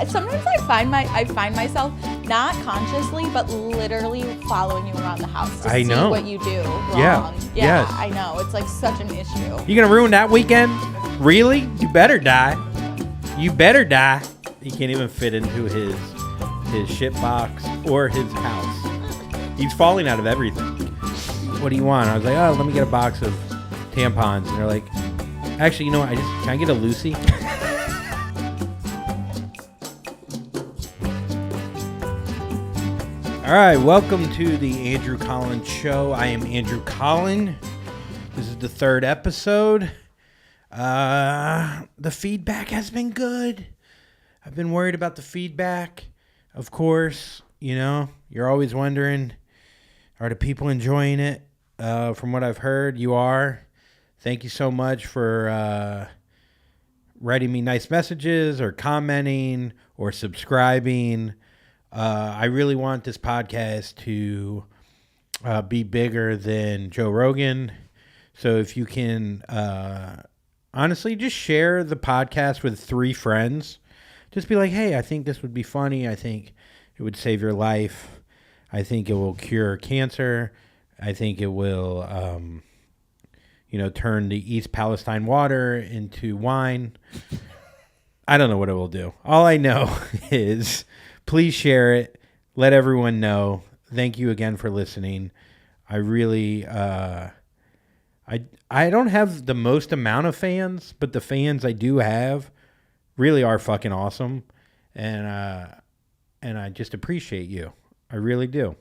Sometimes I find myself not consciously, but literally following you around the house to see what you do wrong. Yeah. Yes. I know. It's like such an issue. You gonna ruin that weekend? Really? You better die. You better die. He can't even fit into his shit box or his house. He's falling out of everything. What do you want? I was like, oh, let me get a box of tampons. And they're like, actually, you know what? Can I get a Lucy? All right, welcome to the Andrew Collin Show. I am Andrew Collin. This is the third episode. The feedback has been good. I've been worried about the feedback. Of course, you know, you're always wondering, are the people enjoying it? From what I've heard, you are. Thank you so much for writing me nice messages or commenting or subscribing. I really want this podcast to be bigger than Joe Rogan. So if you can honestly just share the podcast with 3 friends. Just be like, hey, I think this would be funny. I think it would save your life. I think it will cure cancer. I think it will, turn the East Palestine water into wine. I don't know what it will do. All I know is please share it. Let everyone know. Thank you again for listening. I really, I don't have the most amount of fans, but the fans I do have really are fucking awesome. And I just appreciate you. I really do.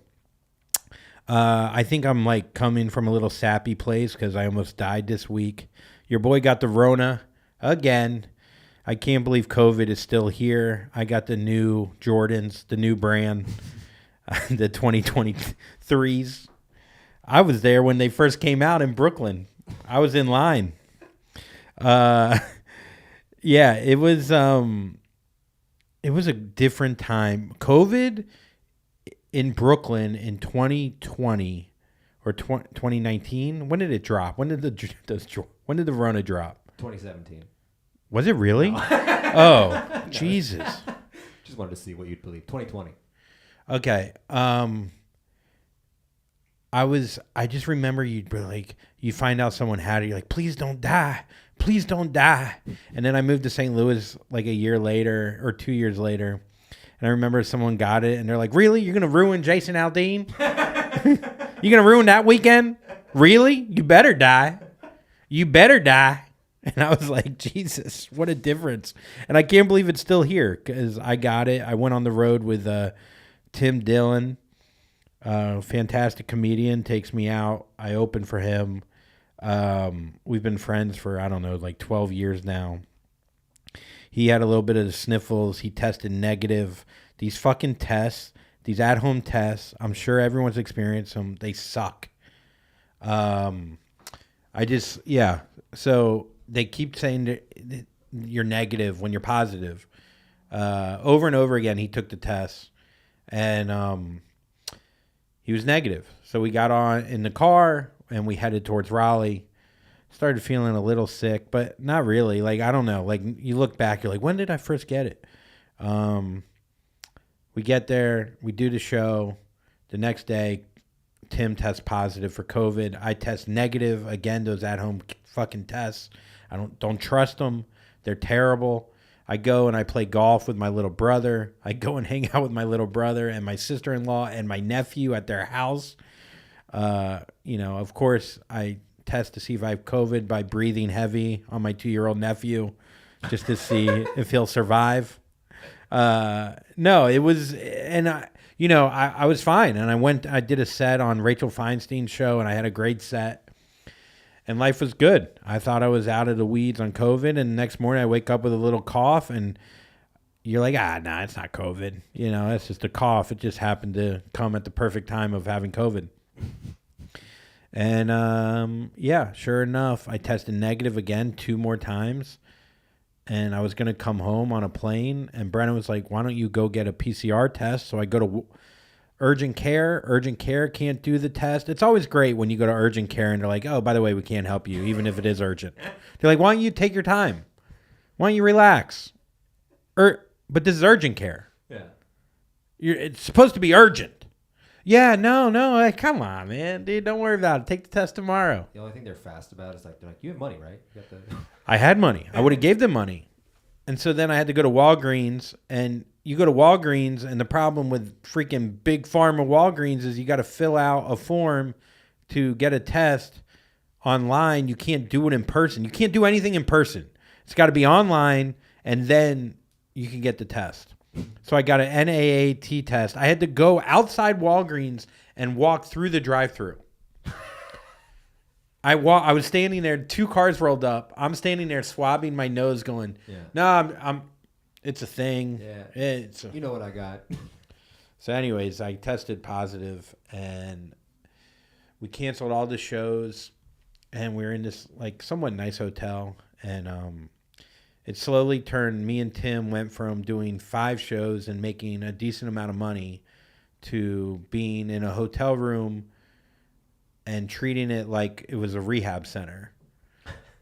I think I'm like coming from a little sappy place because I almost died this week. Your boy got the rona again. I can't believe COVID is still here. I got the new Jordans, the new brand, the 2023s. I was there when they first came out in Brooklyn. I was in line. Yeah, it was a different time. COVID in Brooklyn in 2020 or 2019. When did it drop? When did the Rona drop? 2017. Was it really? No. Oh, No. Jesus. Just wanted to see what you'd believe. 2020. Okay. I just remember you'd be like, you find out someone had it, you're like, please don't die. Please don't die. And then I moved to St. Louis like a year later or 2 years later. And I remember someone got it and they're like, really? You're going to ruin Jason Aldean? You're going to ruin that weekend? Really? You better die. You better die. And I was like, Jesus, what a difference. And I can't believe it's still here because I got it. I went on the road with Tim Dillon, fantastic comedian, takes me out. I open for him. We've been friends for, I don't know, like 12 years now. He had a little bit of the sniffles. He tested negative. These fucking tests, these at-home tests, I'm sure everyone's experienced them. They suck. So they keep saying that you're negative when you're positive. Over and over again, he took the test, and he was negative. So we got on in the car, and we headed towards Raleigh. Started feeling a little sick, but not really. Like, I don't know. Like, you look back, you're like, when did I first get it? We get there. We do the show. The next day, Tim tests positive for COVID. I test negative. Again, those at-home fucking tests. I don't trust them. They're terrible. I go and I play golf with my little brother. I go and hang out with my little brother and my sister-in-law and my nephew at their house. Of course, I test to see if I have COVID by breathing heavy on my 2-year-old nephew just to see if he'll survive. No, it was, and I was fine. And I did a set on Rachel Feinstein's show and I had a great set and life was good. I thought I was out of the weeds on COVID. And the next morning I wake up with a little cough and you're like, nah, it's not COVID. It's just a cough. It just happened to come at the perfect time of having COVID. And, sure enough, I tested negative again 2 more times. And I was going to come home on a plane. And Brenna was like, why don't you go get a PCR test? So I go to urgent care. Urgent care can't do the test. It's always great when you go to urgent care and they're like, oh, by the way, we can't help you, even if it is urgent. They're like, why don't you take your time? Why don't you relax? But this is urgent care. Yeah. It's supposed to be urgent. Yeah, no. Like, come on, man. Dude, don't worry about it. Take the test tomorrow. The only thing they're fast about is they're like, you have money, right? You got the... I had money. I would have gave them money. And so then I had to go to Walgreens. And you go to Walgreens, and the problem with freaking big pharma Walgreens is you got to fill out a form to get a test online. You can't do it in person. You can't do anything in person. It's got to be online, and then you can get the test. So I got an NAAT test. I had to go outside Walgreens and walk through the drive-thru. I was standing there. 2 cars rolled up. I'm standing there swabbing my nose, going, "No, I'm. It's a thing. Yeah, you know what I got." So, anyways, I tested positive, and we canceled all the shows, and we were in this like somewhat nice hotel, and it slowly turned. Me and Tim went from doing 5 shows and making a decent amount of money to being in a hotel room and treating it like it was a rehab center.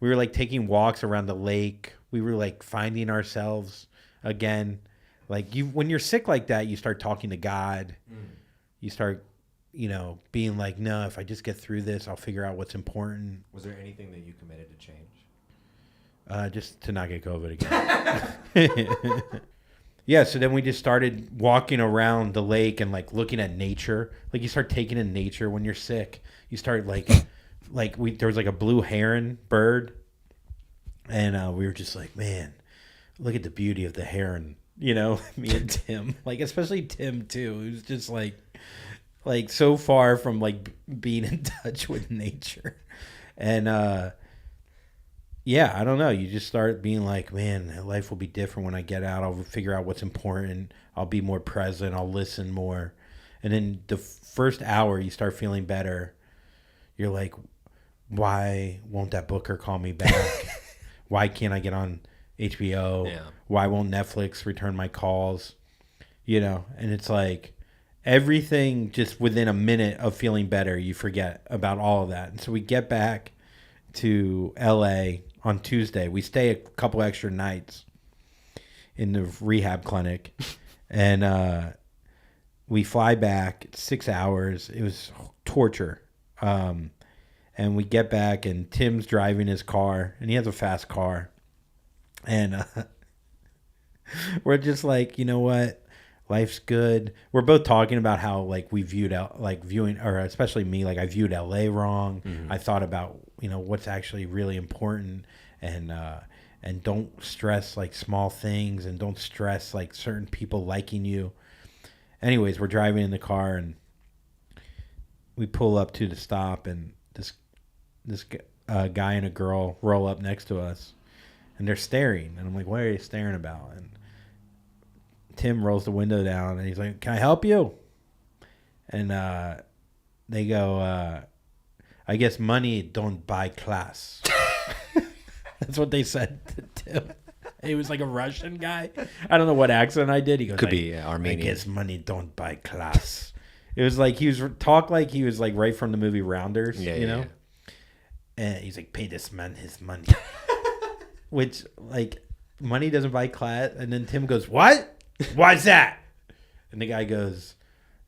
We were like taking walks around the lake. We were like finding ourselves again. Like when you're sick like that, you start talking to God. You start, being like, no, if I just get through this, I'll figure out what's important. Was there anything that you committed to change? Just to not get COVID again. Yeah, so then we just started walking around the lake and like looking at nature. Like you start taking in nature when you're sick. You start there was like a blue heron bird, and we were just like, man, look at the beauty of the heron. Me and Tim, like especially Tim too. He was just like so far from like being in touch with nature, and yeah, I don't know. You just start being like, man, life will be different when I get out. I'll figure out what's important. I'll be more present. I'll listen more. And then the first hour, you start feeling better. You're like, why won't that booker call me back? Why can't I get on HBO? Yeah. Why won't Netflix return my calls? And it's like everything just within a minute of feeling better, you forget about all of that. And so we get back to LA on Tuesday. We stay a couple extra nights in the rehab clinic, and we fly back 6 hours. It was torture. And we get back, and Tim's driving his car, and he has a fast car. And we're just like, you know what? Life's good. We're both talking about how like we viewed out or especially me, like I viewed LA wrong. Mm-hmm. I thought about what's actually really important, and don't stress like small things, and don't stress like certain people liking you. Anyways, we're driving in the car, and we pull up to the stop, and this guy and a girl roll up next to us, and they're staring, and I'm like, what are you staring about? And Tim rolls the window down, and he's like, can I help you? And they go, I guess money don't buy class. That's what they said to Tim. He was like a Russian guy. I don't know what accent I did. He goes, could be Armenian. I guess money don't buy class. It was like he was like he was like right from the movie Rounders, you know? Yeah. And he's like, pay this man his money. Which, like, money doesn't buy class. And then Tim goes, what? Why's that? And the guy goes,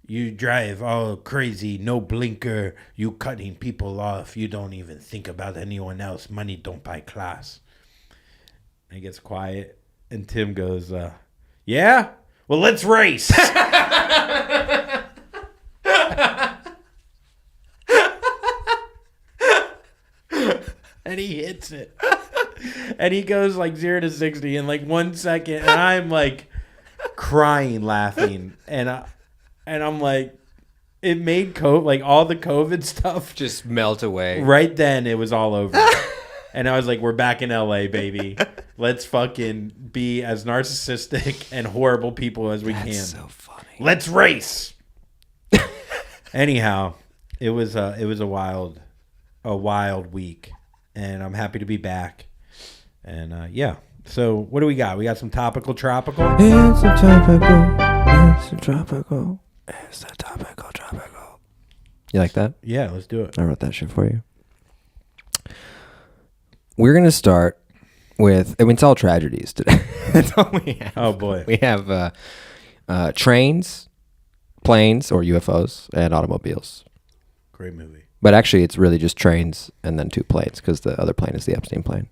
you drive all crazy, no blinker, you cutting people off, you don't even think about anyone else. Money don't buy class. And he gets quiet, and Tim goes, yeah? Well, let's race. And he hits it. And he goes like 0 to 60 in like 1 second, and I'm like crying, laughing, and I'm like, it made like all the COVID stuff just melt away. Right then, it was all over, and I was like, we're back in LA, baby. Let's fucking be as narcissistic and horrible people as we can. That's so funny. Let's race. Anyhow, it was a wild week, and I'm happy to be back. And yeah. So what do we got? We got some Topical Tropical. It's a topical. It's a tropical. It's a topical tropical. You like that? Yeah, let's do it. I wrote that shit for you. We're going to start it's all tragedies today. That's all we have. Oh, boy. We have trains, planes, or UFOs, and automobiles. Great movie. But actually, it's really just trains and then 2 planes because the other plane is the Epstein plane.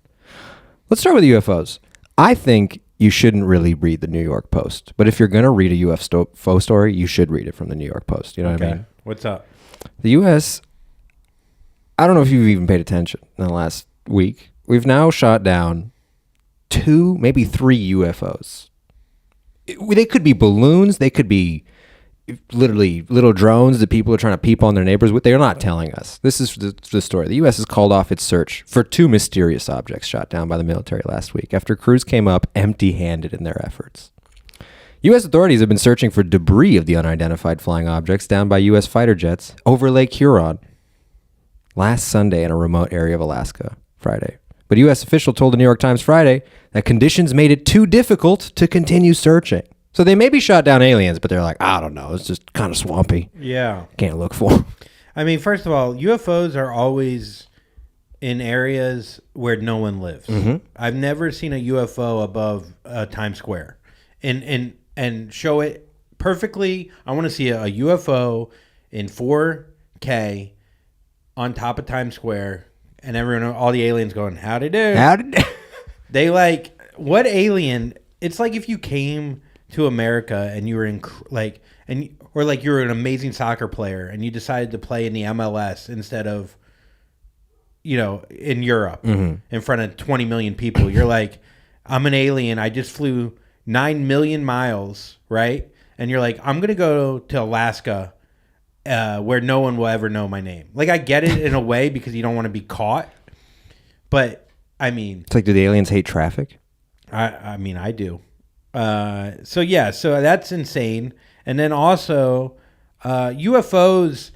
Let's start with the UFOs. I think you shouldn't really read the New York Post. But if you're going to read a UFO story, you should read it from the New York Post. You know what I mean? What's up? The U.S., I don't know if you've even paid attention in the last week. We've now shot down 2, maybe 3 UFOs. They could be balloons. They could be literally little drones that people are trying to peep on their neighbors with. They're not telling us. This is the story. The U.S. has called off its search for 2 mysterious objects shot down by the military last week after crews came up empty-handed in their efforts. U.S. authorities have been searching for debris of the unidentified flying objects down by U.S. fighter jets over Lake Huron last Sunday in a remote area of Alaska, Friday. But a U.S. official told the New York Times Friday that conditions made it too difficult to continue searching. So they maybe shot down aliens, but they're like, I don't know, it's just kind of swampy. Yeah. Can't look for them. I mean, first of all, UFOs are always in areas where no one lives. Mm-hmm. I've never seen a UFO above Times Square. And show it perfectly. I want to see a UFO in 4K on top of Times Square, and everyone, all the aliens going, howdy do. Howdy do. They like, what alien? It's like if you came to America and you were or like you were an amazing soccer player and you decided to play in the MLS instead of, in Europe in front of 20 million people. You're like, I'm an alien. I just flew 9 million miles, right? And you're like, I'm going to go to Alaska where no one will ever know my name. Like, I get it in a way because you don't want to be caught. But, I mean... It's like, do the aliens hate traffic? I mean, I do. So that's insane. And then also, UFOs,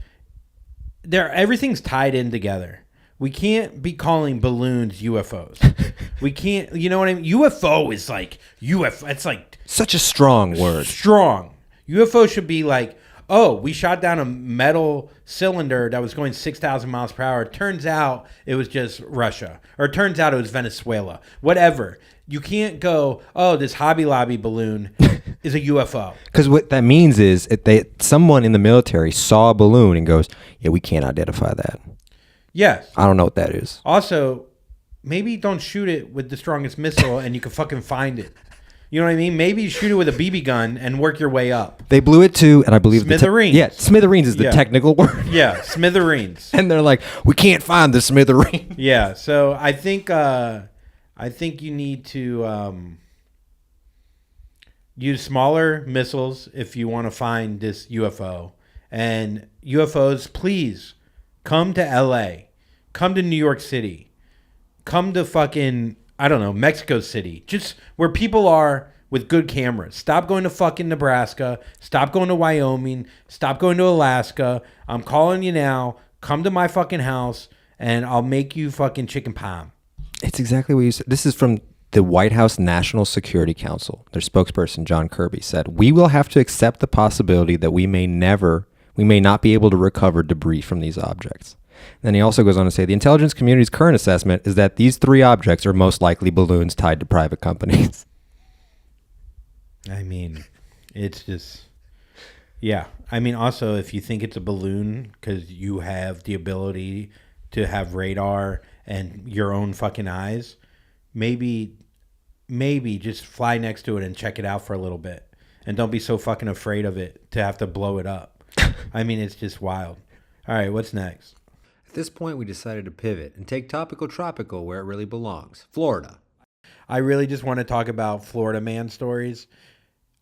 everything's tied in together. We can't be calling balloons UFOs. We can't, you know what I mean? UFO is like, it's like... Such a strong word. Strong. UFO should be like, oh, we shot down a metal cylinder that was going 6,000 miles per hour. Turns out it was just Russia. Or it turns out it was Venezuela. Whatever. You can't go, oh, this Hobby Lobby balloon is a UFO. Because what that means is someone in the military saw a balloon and goes, yeah, we can't identify that. Yes. I don't know what that is. Also, maybe don't shoot it with the strongest missile and you can fucking find it. You know what I mean? Maybe you shoot it with a BB gun and work your way up. They blew it to, and I believe... Smithereens. Smithereens is the technical word. Yeah, smithereens. And they're like, we can't find the smithereen. Yeah, so I think you need to use smaller missiles if you want to find this UFO. And UFOs, please, come to LA. Come to New York City. Come to fucking... I don't know, Mexico City. Just where people are with good cameras. Stop going to fucking Nebraska. Stop going to Wyoming. Stop going to Alaska. I'm calling you now. Come to my fucking house and I'll make you fucking chicken palm. It's exactly what you said. This is from the White House National Security Council. Their spokesperson, John Kirby, said, we will have to accept the possibility that we may not be able to recover debris from these objects. Then he also goes on to say the intelligence community's current assessment is that these 3 objects are most likely balloons tied to private companies. I mean, it's just, yeah. I mean, also, if you think it's a balloon because you have the ability to have radar and your own fucking eyes, maybe just fly next to it and check it out for a little bit. And don't be so fucking afraid of it to have to blow it up. I mean, it's just wild. All right, what's next? At this point, we decided to pivot and take Topical Tropical where it really belongs, Florida. I really just want to talk about FloridaMan stories.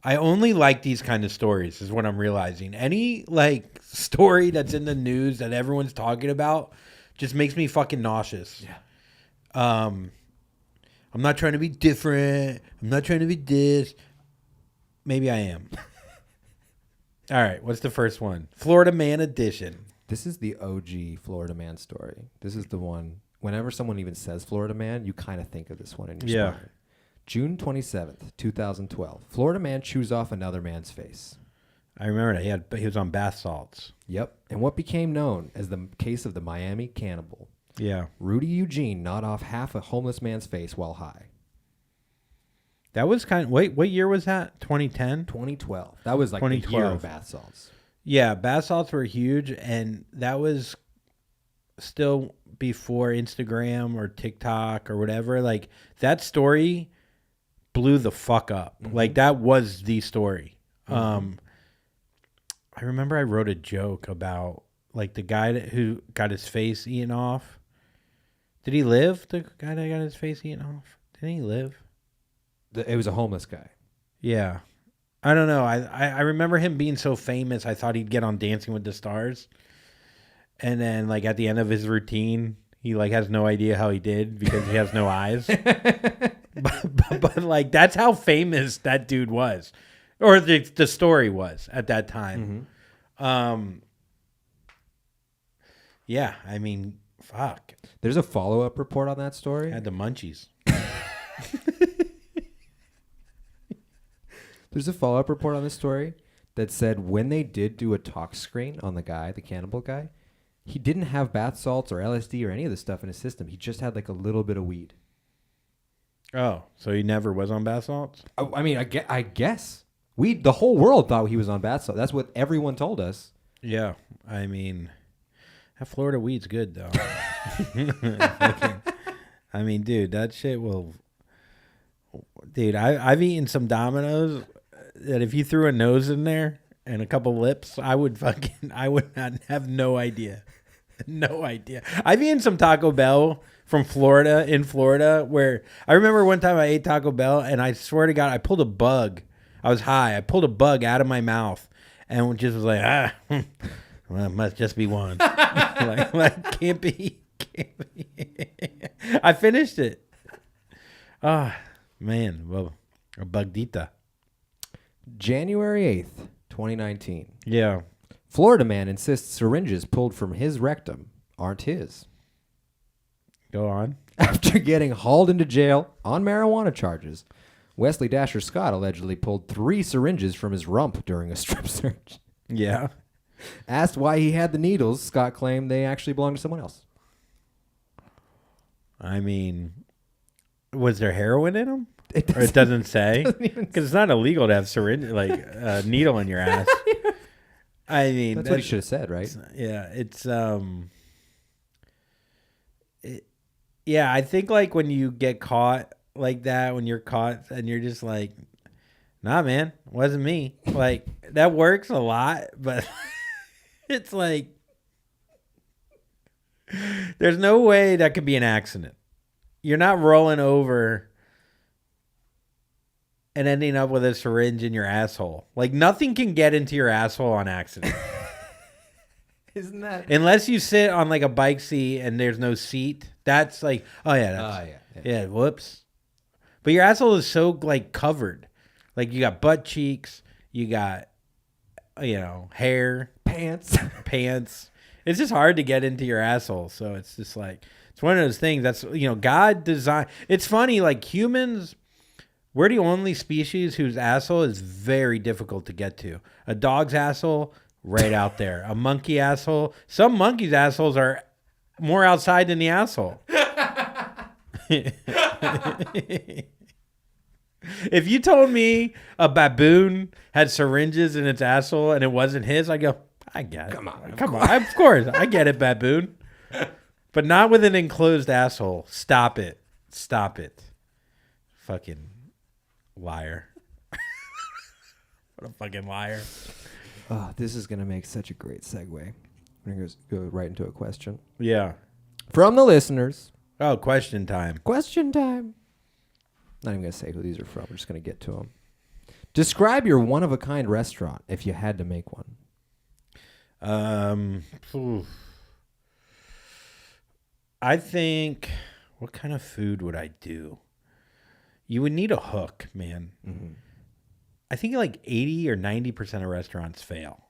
I only like these kind of stories is what I'm realizing. Any like story that's in the news that everyone's talking about just makes me fucking nauseous. Yeah. I'm not trying to be different. I'm not trying to be this. Maybe I am. All right, what's the first one? FloridaMan edition. This is the OG Florida Man story. This is the one, whenever someone even says Florida Man, you kind of think of this one in your mind. June 27th, 2012. Florida man chews off another man's face. I remember that. He was on bath salts. Yep. And what became known as the case of the Miami cannibal. Yeah. Rudy Eugene gnawed off half a homeless man's face while high. That was kind of, wait, what year was that? 2010? 2012. That was like the year 2012. of bath salts. Yeah, bath salts were huge, and that was still before Instagram or TikTok or whatever. Like, that story blew the fuck up. Mm-hmm. Like, that was the story. I remember I wrote a joke about, like, the guy who got his face eaten off. Did he live? The guy that got his face eaten off? Didn't he live? It was a homeless guy. Yeah. I don't know. I remember him being so famous, I thought he'd get on Dancing with the Stars. And then, like, at the end of his routine, he, like, has no idea how he did because he has no eyes. But, like, that's how famous that dude was. Or the story was at that time. Mm-hmm. Yeah, I mean, fuck. There's a follow-up report on that story. Had the munchies. There's a follow-up report on this story that said when they did do a tox screen on the guy, the cannibal guy, he didn't have bath salts or LSD or any of this stuff in his system. He just had like a little bit of weed. Oh, so he never was on bath salts? I mean, I guess. The whole world thought he was on bath salts. That's what everyone told us. Yeah, I mean, that Florida weed's good, though. I mean, dude, that shit will... Dude, I've eaten some Domino's that if you threw a nose in there and a couple lips, I would not have no idea. No idea. I've eaten some Taco Bell from Florida, in Florida, where I remember one time I ate Taco Bell and I swear to God, I pulled a bug. I was high. I pulled a bug out of my mouth and just was like, well, it must just be one. like can't be. I finished it. Man, well, a bugdita. January 8th, 2019. Yeah. Florida man insists syringes pulled from his rectum aren't his. Go on. After getting hauled into jail on marijuana charges, Wesley Dasher Scott allegedly pulled 3 syringes from his rump during a strip search. Yeah. Asked why he had the needles, Scott claimed they actually belonged to someone else. I mean, was there heroin in them? It Or it doesn't say? even Because it's not illegal to have syringe, like a needle in your ass. I mean, That's what he should have said, right? Yeah, it's yeah, I think like when you get caught like that, when you're caught and you're just like, nah, man, wasn't me. Like that works a lot, but it's like there's no way that could be an accident. You're not rolling over and ending up with a syringe in your asshole. Like nothing can get into your asshole on accident. Isn't that? Unless you sit on like a bike seat and there's no seat. That's like, oh yeah, that's, yeah, whoops. But your asshole is so like covered. Like you got butt cheeks, you got, you know, hair, Pants. It's just hard to get into your asshole. So it's just like, it's one of those things that's, you know, God designed. It's funny, like humans, we're the only species whose asshole is very difficult to get to. A dog's asshole, right out there. A monkey asshole. Some monkeys' assholes are more outside than the asshole. If you told me a baboon had syringes in its asshole and it wasn't his, I go, I get it. Come on. Of course. I get it, baboon. But not with an enclosed asshole. Stop it. Fucking liar. What a fucking liar. Oh, this is going to make such a great segue. We're going to go right into a question. Yeah. From the listeners. Oh, question time. Question time. Not even going to say who these are from. We're just going to get to them. Describe your one-of-a-kind restaurant if you had to make one. I think, what kind of food would I do? You would need a hook, man. Mm-hmm. I think like 80 or 90% of restaurants fail.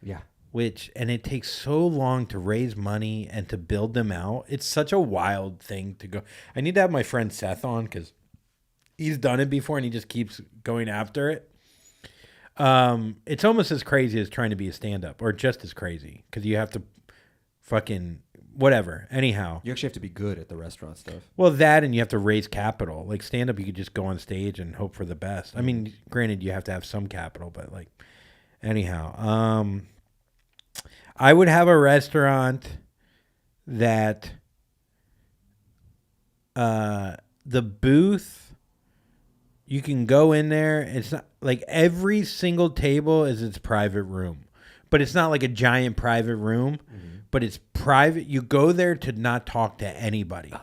Yeah. And it takes so long to raise money and to build them out. It's such a wild thing to go. I need to have my friend Seth on because he's done it before and he just keeps going after it. It's almost as crazy as trying to be a stand-up, or just as crazy, because you have to fucking whatever. Anyhow. You actually have to be good at the restaurant stuff. Well, that and you have to raise capital. Like stand-up, you could just go on stage and hope for the best. I mean, granted, you have to have some capital, but like, anyhow. I would have a restaurant that the booth, you can go in there. It's not like every single table is its private room, but it's not like a giant private room, but it's private. You go there to not talk to anybody,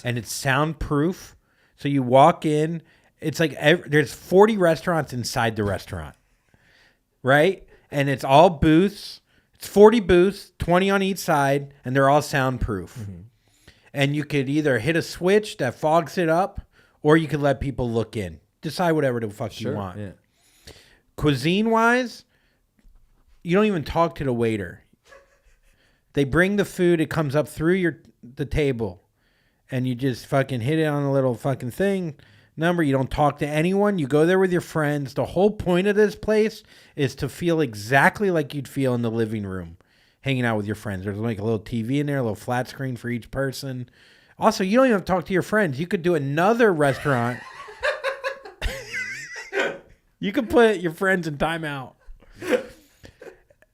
and it's soundproof. So you walk in, it's like there's 40 restaurants inside the restaurant, right? And it's all booths. It's 40 booths, 20 on each side, and they're all soundproof. And you could either hit a switch that fogs it up, or you could let people look in. Decide whatever the fuck you want. Yeah. Cuisine-wise, you don't even talk to the waiter. They bring the food. It comes up through the table, and you just fucking hit it on a little fucking thing. Number, you don't talk to anyone. You go there with your friends. The whole point of this place is to feel exactly like you'd feel in the living room, hanging out with your friends. There's like a little TV in there, a little flat screen for each person. Also, you don't even have to talk to your friends. You could do another restaurant. You could put your friends in timeout.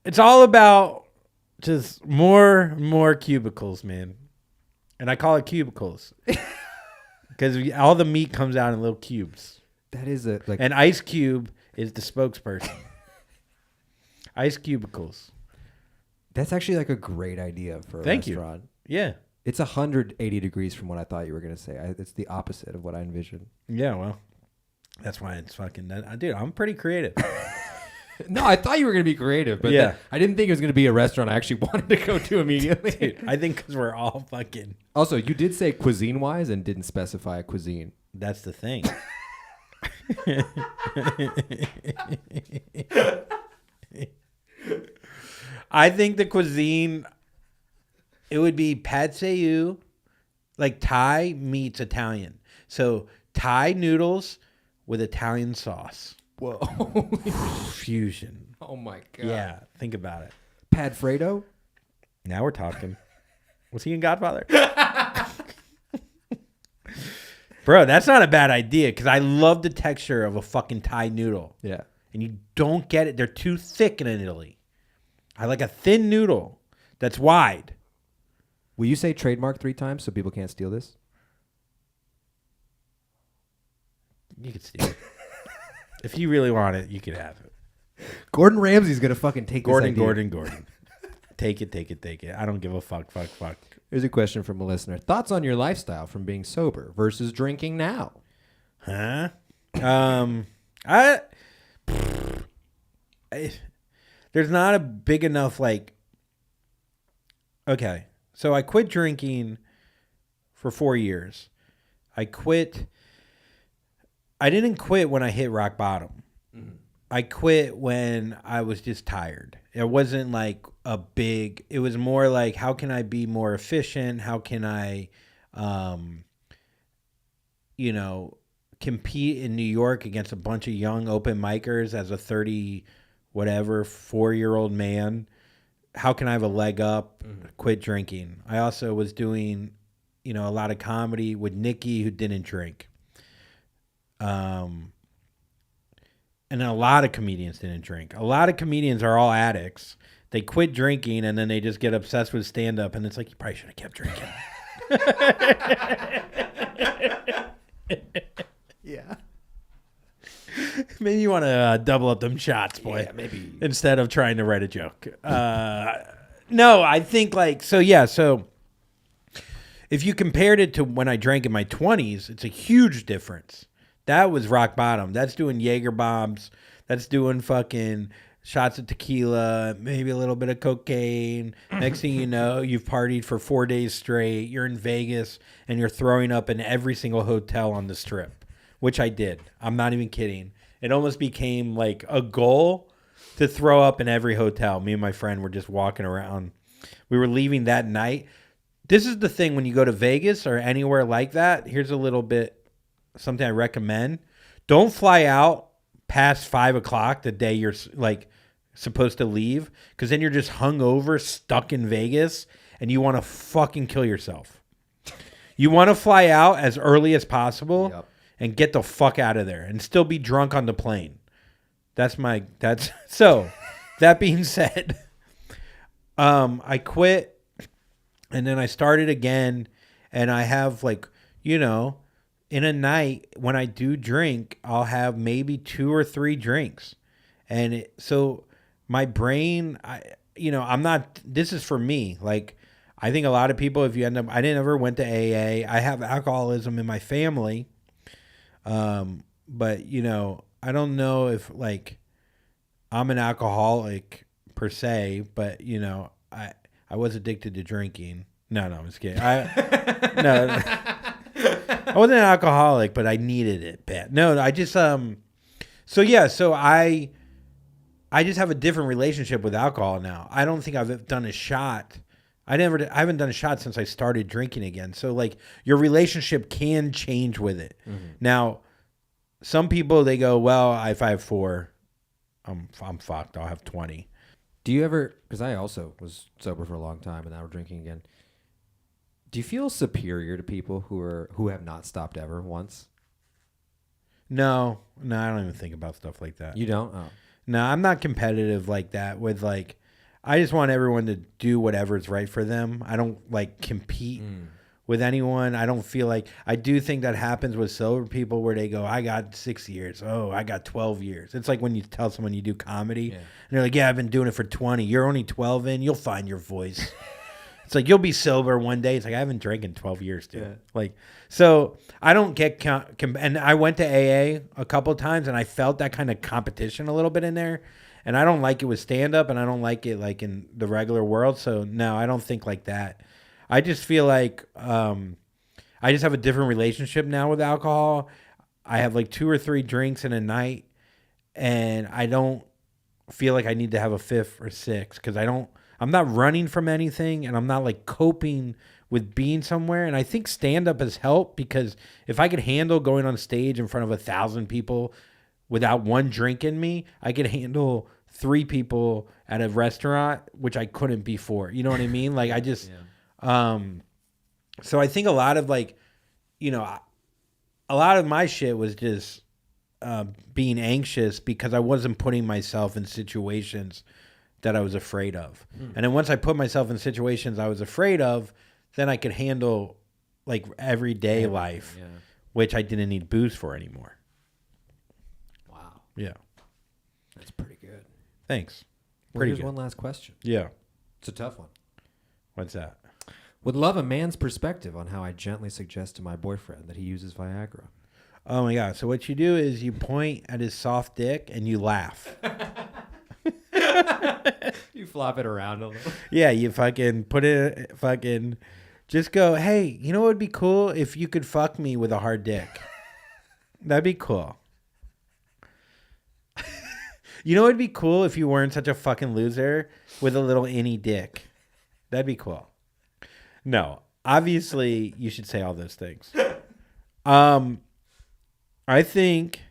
It's all about just more and more cubicles, man. And I call it cubicles. Because all the meat comes out in little cubes. That is a like. And Ice Cube is the spokesperson. Ice cubicles. That's actually like a great idea for a restaurant. Yeah. It's 180 degrees from what I thought you were going to say. It's the opposite of what I envisioned. Yeah, well, that's why it's fucking... Dude, I'm pretty creative. No, I thought you were going to be creative, but yeah. I didn't think it was going to be a restaurant I actually wanted to go to immediately. Dude, I think because we're all fucking... Also, you did say cuisine-wise and didn't specify a cuisine. That's the thing. I think the cuisine, it would be pad see ew, like Thai meets Italian. So Thai noodles with Italian sauce. Whoa. Fusion. Oh my God. Yeah, think about it. Pad Fredo? Now we're talking. Was he in Godfather? Bro, that's not a bad idea because I love the texture of a fucking Thai noodle. Yeah. And you don't get it. They're too thick in Italy. I like a thin noodle that's wide. Will you say trademark 3 times so people can't steal this? You could steal it. If you really want it, you could have it. Gordon Ramsay's going to fucking take this idea. Gordon. Take it. I don't give a fuck. Here's a question from a listener. Thoughts on your lifestyle from being sober versus drinking now? Huh? There's not a big enough, like... Okay, so I quit drinking for 4 years. I didn't quit when I hit rock bottom. Mm-hmm. I quit when I was just tired. It wasn't like it was more like, how can I be more efficient? How can I, compete in New York against a bunch of young open micers as a 4-year-old man? How can I have a leg up? Mm-hmm. Quit drinking. I also was doing, a lot of comedy with Nikki, who didn't drink. And a lot of comedians didn't drink. A lot of comedians are all addicts. They quit drinking and then they just get obsessed with stand-up. And it's like, you probably should have kept drinking. Yeah. Maybe you want to double up them shots, boy. Yeah, maybe. Instead of trying to write a joke. No, I think so if you compared it to when I drank in my 20s, it's a huge difference. That was rock bottom. That's doing Jaeger bombs. That's doing fucking shots of tequila, maybe a little bit of cocaine. Next thing you know, you've partied for 4 days straight. You're in Vegas, and you're throwing up in every single hotel on the Strip, which I did. I'm not even kidding. It almost became like a goal to throw up in every hotel. Me and my friend were just walking around. We were leaving that night. This is the thing when you go to Vegas or anywhere like that. Here's a little bit. Something I recommend. Don't fly out past 5 o'clock the day you're like supposed to leave, because then you're just hungover, stuck in Vegas, and you want to fucking kill yourself. You want to fly out as early as possible and get the fuck out of there and still be drunk on the plane. So that being said, I quit and then I started again, and I have like, in a night when I do drink, I'll have maybe 2 or 3 drinks. And so my brain, I'm not, this is for me. Like, I think a lot of people, if you end up, I didn't ever went to AA. I have alcoholism in my family. But I don't know if like I'm an alcoholic per se, but I was addicted to drinking. No, I'm just kidding. I wasn't an alcoholic, but I needed it bad. No, I just so I just have a different relationship with alcohol now. I don't think I've done a shot. I haven't done a shot since I started drinking again. So like your relationship can change with it. Mm-hmm. Now, some people, they go, well, if I have 4, I'm fucked. I'll have 20. Do you ever, because I also was sober for a long time and now we're drinking again. Do you feel superior to people who have not stopped ever once? No, I don't even think about stuff like that. You don't? Oh. No, I'm not competitive like that with like, I just want everyone to do whatever's right for them. I don't like compete with anyone. I don't feel like, I do think that happens with sober people where they go, I got 6 years. Oh, I got 12 years. It's like when you tell someone you do comedy and they're like, yeah, I've been doing it for 20. You're only 12 in, you'll find your voice. It's like, you'll be sober one day. It's like, I haven't drank in 12 years, dude. Yeah. Like, so I don't get, and I went to AA a couple of times and I felt that kind of competition a little bit in there. And I don't like it with stand-up, and I don't like it like in the regular world. So no, I don't think like that. I just feel like I just have a different relationship now with alcohol. I have like 2 or 3 drinks in a night, and I don't feel like I need to have a 5th or 6th because I'm not running from anything, and I'm not like coping with being somewhere. And I think stand-up has helped because if I could handle going on stage in front of 1,000 people without 1 drink in me, I could handle 3 people at a restaurant, which I couldn't before. You know what I mean? Like I just, so I think a lot of like, a lot of my shit was just being anxious because I wasn't putting myself in situations that I was afraid of. And then once I put myself in situations I was afraid of, then I could handle like everyday life, which I didn't need booze for anymore. Yeah. That's pretty good. Thanks. Here's good. One last question. Yeah. It's a tough one. What's that? Would love a man's perspective on how I gently suggest to my boyfriend that he uses Viagra. Oh, my God. So what you do is you point at his soft dick and you laugh. You flop it around a little. Yeah, you fucking put it, just go, hey, you know what would be cool? If you could fuck me with a hard dick. That'd be cool. You know what would be cool if you weren't such a fucking loser with a little innie dick? That'd be cool. No, obviously you should say all those things. I think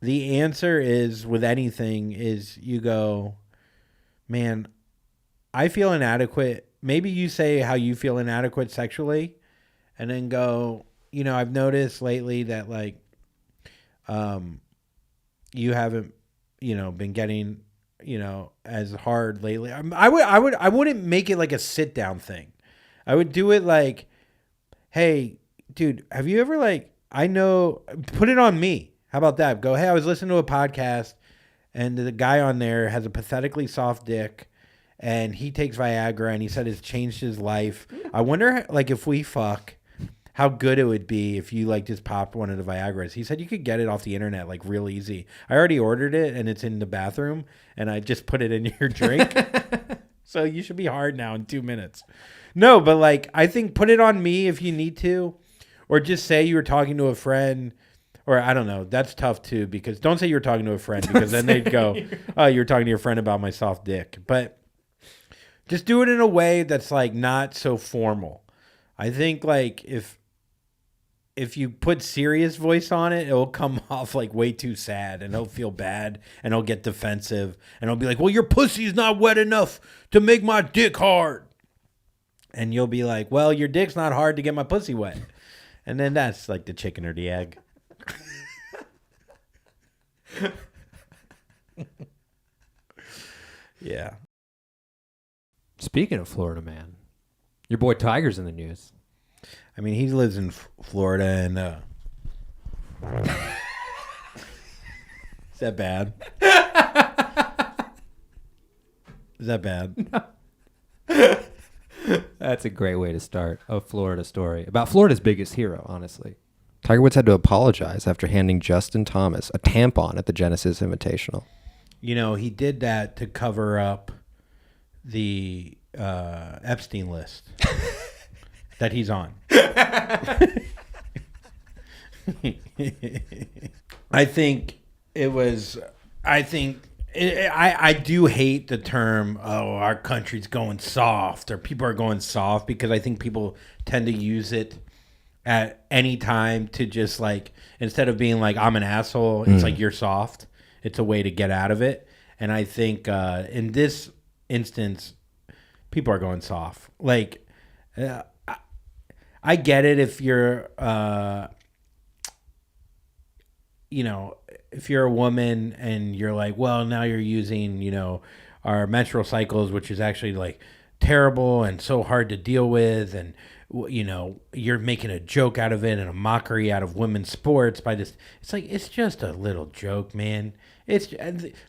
the answer is with anything is you go, man, I feel inadequate. Maybe you say how you feel inadequate sexually and then go, I've noticed lately that like, you haven't, been getting, as hard lately. I wouldn't make it like a sit down thing. I would do it like, hey, dude, have you ever like, put it on me. How about that? Go, hey, I was listening to a podcast and the guy on there has a pathetically soft dick and he takes Viagra and he said it's changed his life. I wonder like if we fuck, how good it would be if you like just popped one of the Viagras. He said you could get it off the internet like real easy. I already ordered it and it's in the bathroom and I just put it in your drink. So you should be hard now in 2 minutes. No, but like I think put it on me if you need to, or just say you were talking to a friend, or I don't know. That's tough too because don't say you were talking to a friend because then they'd go, oh, you were talking to your friend about my soft dick. But just do it in a way that's like not so formal. I think like if you put serious voice on it, it'll come off like way too sad and he'll feel bad and he'll get defensive and he'll be like, well, your pussy's not wet enough to make my dick hard. And you'll be like, well, your dick's not hard to get my pussy wet. And then that's like the chicken or the egg. Yeah. Speaking of Florida Man, your boy Tiger's in the news. I mean, he lives in Florida and is that bad? Is that bad? No. That's a great way to start a Florida story about Florida's biggest hero, honestly. Tiger Woods had to apologize after handing Justin Thomas a tampon at the Genesis Invitational. You know, he did that to cover up the Epstein list that he's on. I do hate the term, oh, our country's going soft or people are going soft, because I think people tend to use it at any time to just like, instead of being like, I'm an asshole, it's like, you're soft. It's a way to get out of it. And I think in this instance, people are going soft. Like, I get it if you're, if you're a woman and you're like, well, now you're using, our menstrual cycles, which is actually like terrible and so hard to deal with. And, you're making a joke out of it and a mockery out of women's sports by this. It's like, it's just a little joke, man. It's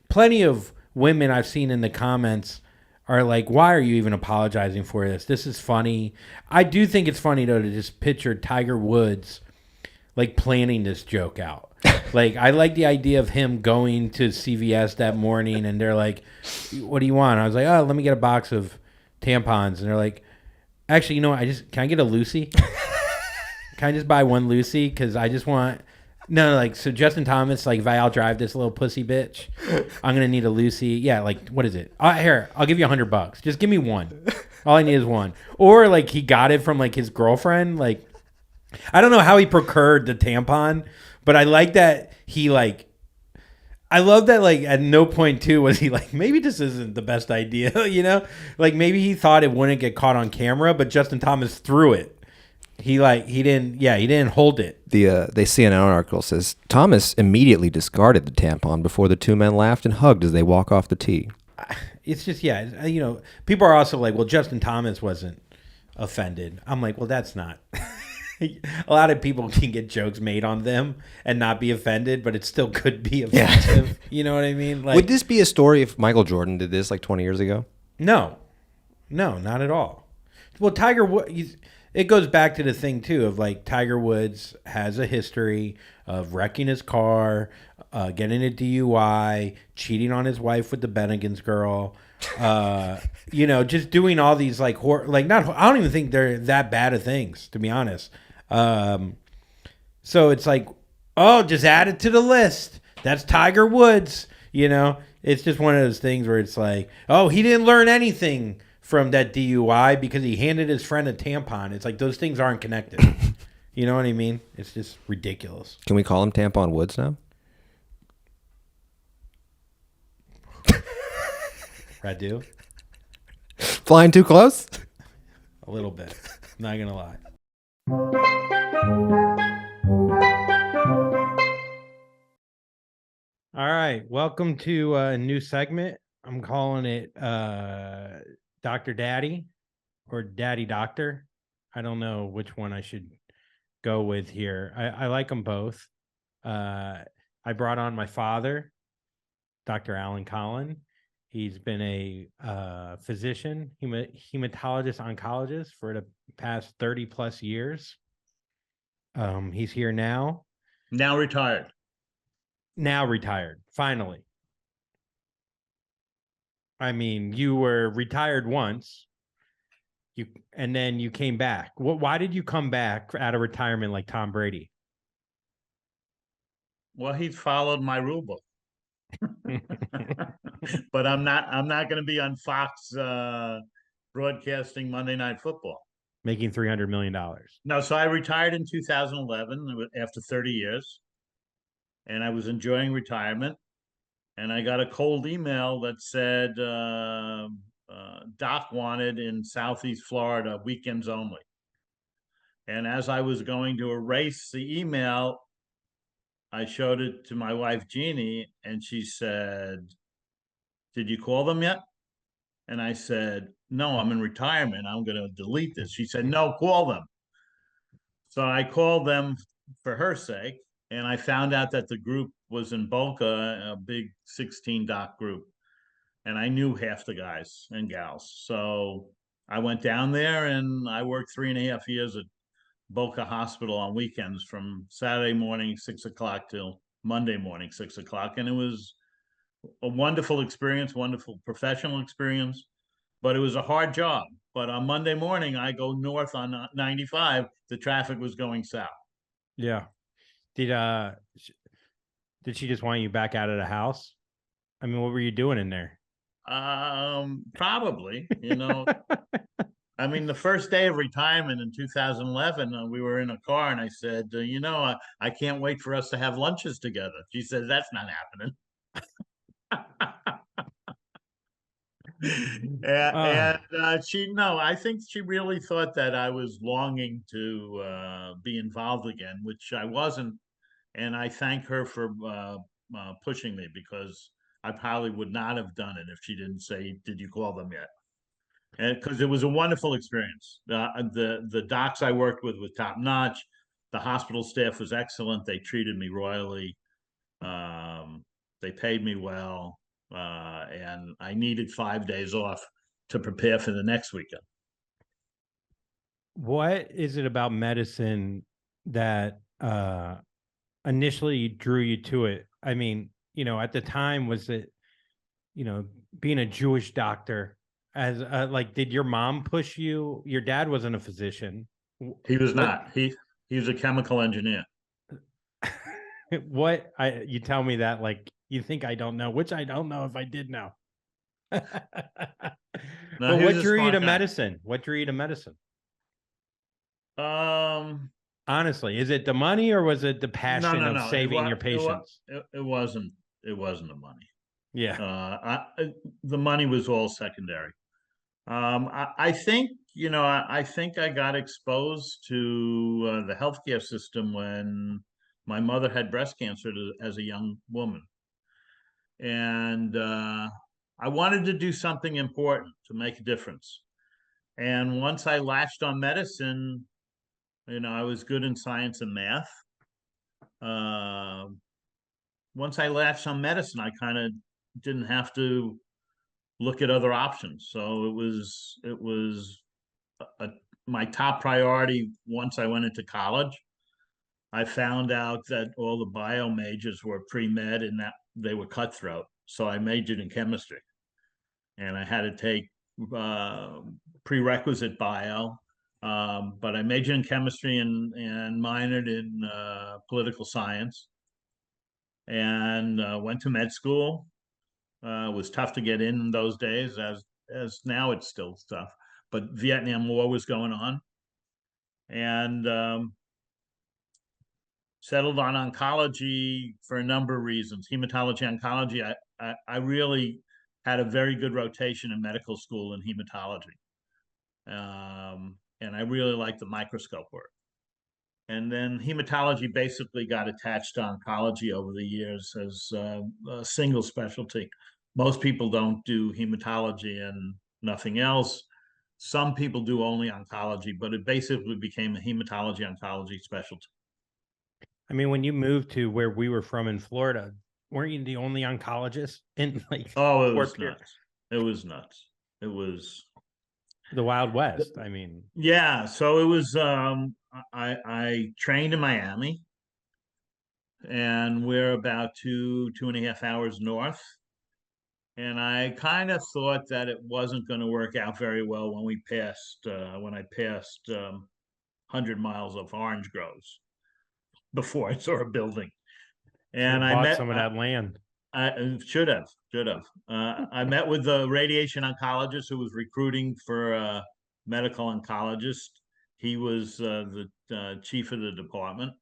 plenty of women I've seen in the comments are like, why are you even apologizing for this? This is funny. I do think it's funny, though, to just picture Tiger Woods like planning this joke out. Like, I like the idea of him going to CVS that morning and they're like, what do you want? I was like, oh, let me get a box of tampons. And they're like, actually, you know what? Can I get a Lucy? Can I just buy one Lucy? Because I just want... No, like, so Justin Thomas, like, if I'll drive this little pussy bitch, I'm going to need a Lucy. Yeah, like, what is it? Here, I'll give you $100. Just give me one. All I need is one. Or, like, he got it from, like, his girlfriend. Like, I don't know how he procured the tampon, but I like that he, like... I love that, like, at no point, too, was he like, maybe this isn't the best idea, Like, maybe he thought it wouldn't get caught on camera, but Justin Thomas threw it. He didn't hold it. The CNN article says, Thomas immediately discarded the tampon before the two men laughed and hugged as they walk off the tee. It's just, people are also like, well, Justin Thomas wasn't offended. I'm like, well, that's not... A lot of people can get jokes made on them and not be offended, but it still could be offensive. Yeah. You know what I mean? Like, would this be a story if Michael Jordan did this like 20 years ago? No, not at all. Well, Tiger Woods, it goes back to the thing too of like Tiger Woods has a history of wrecking his car, getting a DUI, cheating on his wife with the Bennigan's girl. Just doing all these like I don't even think they're that bad of things, to be honest. So it's like, oh, just add it to the list. That's Tiger Woods. It's just one of those things where it's like, oh, he didn't learn anything from that DUI because he handed his friend a tampon. It's like those things aren't connected. You know what I mean? It's just ridiculous. Can we call him Tampon Woods now? I do. Flying too close? A little bit. I'm not going to lie. All right. Welcome to a new segment. I'm calling it Dr. Daddy or Daddy Doctor. I don't know which one I should go with here. I like them both. I brought on my father, Dr. Alan Collin. He's been a physician, hematologist, oncologist for the past 30 plus years. He's here now. Now retired. Finally. I mean, you were retired once, and then you came back. Why did you come back out of retirement like Tom Brady? Well, he followed my rule book. But I'm not going to be on Fox broadcasting Monday Night Football. Making $300 million. No, so I retired in 2011 after 30 years. And I was enjoying retirement. And I got a cold email that said, doc wanted in Southeast Florida, weekends only. And as I was going to erase the email, I showed it to my wife, Jeannie, and she said, "Did you call them yet?" And I said, "No, I'm in retirement. I'm going to delete this." She said, "No, call them." So I called them for her sake, and I found out that the group was in Boca, a big 16 doc group. And I knew half the guys and gals. So I went down there and I worked 3.5 years at Boca Hospital on weekends from Saturday morning, 6 o'clock till Monday morning, 6 o'clock. And it was a wonderful experience, wonderful professional experience, but it was a hard job. But on Monday morning, I go north on 95. The traffic was going south. Yeah. Did she just want you back out of the house? I mean, what were you doing in there? Probably, I mean, the first day of retirement in 2011, we were in a car and I said, I can't wait for us to have lunches together. She said, "That's not happening." I think she really thought that I was longing to be involved again, which I wasn't. And I thank her for pushing me, because I probably would not have done it if she didn't say, "Did you call them yet?" And because it was a wonderful experience. The docs I worked with was top notch. The hospital staff was excellent. They treated me royally. They paid me well, and I needed 5 days off to prepare for the next weekend. What is it about medicine that initially drew you to it? I mean, at the time, was it, being a Jewish doctor, as like, did your mom push you? Your dad wasn't a physician. He was not. He was a chemical engineer. You tell me that like you think I don't know, which I don't know if I did know. No, but what drew you to medicine? What drew you to medicine? Honestly, is it the money or was it the passion of saving your patients? It wasn't the money. Yeah. The money was all secondary. I think, I think I got exposed to the healthcare system when my mother had breast cancer as a young woman. And I wanted to do something important to make a difference. And once I latched on medicine, I was good in science and math. Once I latched on medicine, I kind of didn't have to look at other options. So it was my top priority. Once I went into college, I found out that all the bio majors were pre-med and that they were cutthroat. So I majored in chemistry, and I had to take prerequisite bio. But I majored in chemistry and minored in political science, and went to med school. It was tough to get in those days, as now it's still tough. But Vietnam War was going on, and settled on oncology for a number of reasons. Hematology, oncology. I really had a very good rotation in medical school in hematology, and I really liked the microscope work. And then hematology basically got attached to oncology over the years as a single specialty. Most people don't do hematology and nothing else. Some people do only oncology, but it basically became a hematology-oncology specialty. I mean, when you moved to where we were from in Florida, weren't you the only oncologist in like? Oh, it was nuts. It was nuts. It was the Wild West. I mean, yeah. So it was. I trained in Miami, and we're about 2.5 hours north. And I kind of thought that it wasn't going to work out very well when I passed 100 miles of orange groves before I saw a building. And I met some of that land. I should have. I met with the radiation oncologist who was recruiting for a medical oncologist. He was the chief of the department.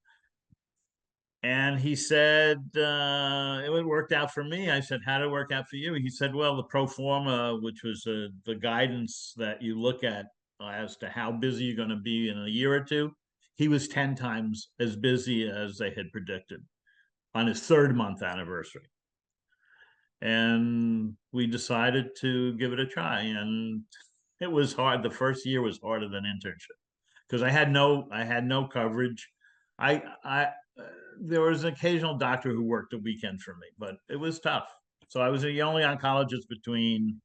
And he said, it worked out for me. I said, how did it work out for you? He said, well, the pro forma, which was the guidance that you look at as to how busy you're going to be in a year or two, he was 10 times as busy as they had predicted on his 3rd month anniversary. And we decided to give it a try. And it was hard. The first year was harder than internship because I had no coverage. I there was an occasional doctor who worked a weekend for me, but it was tough. So I was the only oncologist between,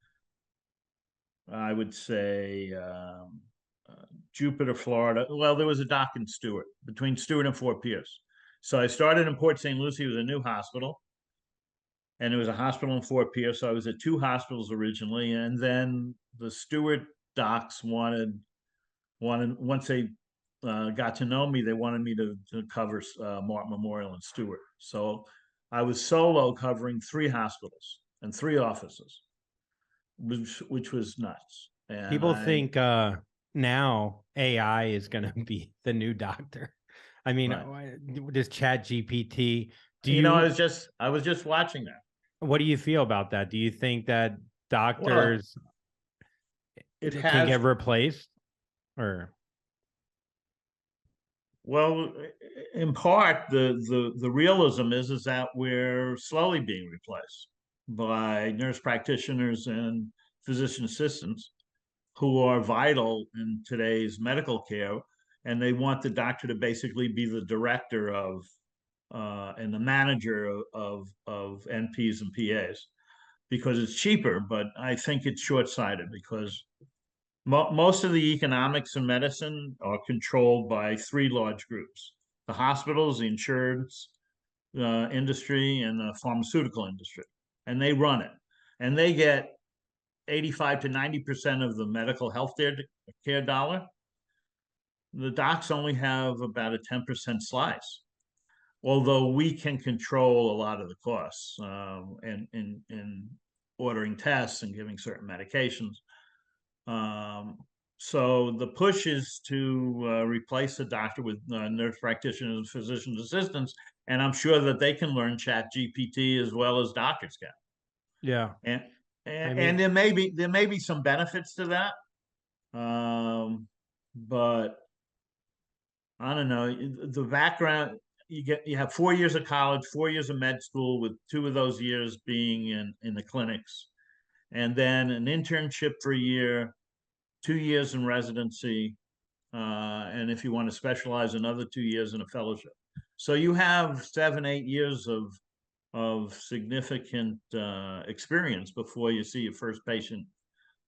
I would say, Jupiter, Florida. Well, there was a doc in Stewart, between Stewart and Fort Pierce. So I started in Port St. Lucie. It was a new hospital, and it was a hospital in Fort Pierce. So I was at 2 hospitals originally, and then the Stewart docs wanted once they got to know me, they wanted me to cover Martin Memorial and Stewart. So I was solo covering 3 hospitals and 3 offices, which was nuts. And People think now AI is going to be the new doctor. I mean, right. This Chat GPT. I was just watching that. What do you feel about that? Do you think that doctors can get replaced, or? Well, in part, the realism is that we're slowly being replaced by nurse practitioners and physician assistants who are vital in today's medical care, and they want the doctor to basically be the director of and the manager of NPs and PAs because it's cheaper. But I think it's short-sighted because most of the economics in medicine are controlled by 3 large groups: the hospitals, the insurance industry, and the pharmaceutical industry. And they run it. And they get 85 to 90% of the medical health care dollar. The docs only have about a 10% slice, although we can control a lot of the costs in ordering tests and giving certain medications. So the push is to replace the doctor with nurse practitioners and physician assistants, and I'm sure that they can learn Chat GPT as well as doctors can. Yeah, and there may be some benefits to that, but I don't know. The background you have 4 years of college, 4 years of med school, with 2 of those years being in the clinics, and then an internship for a year, 2 years in residency, and if you want to specialize, another 2 years in a fellowship. So you have 7, 8 years of significant experience before you see your first patient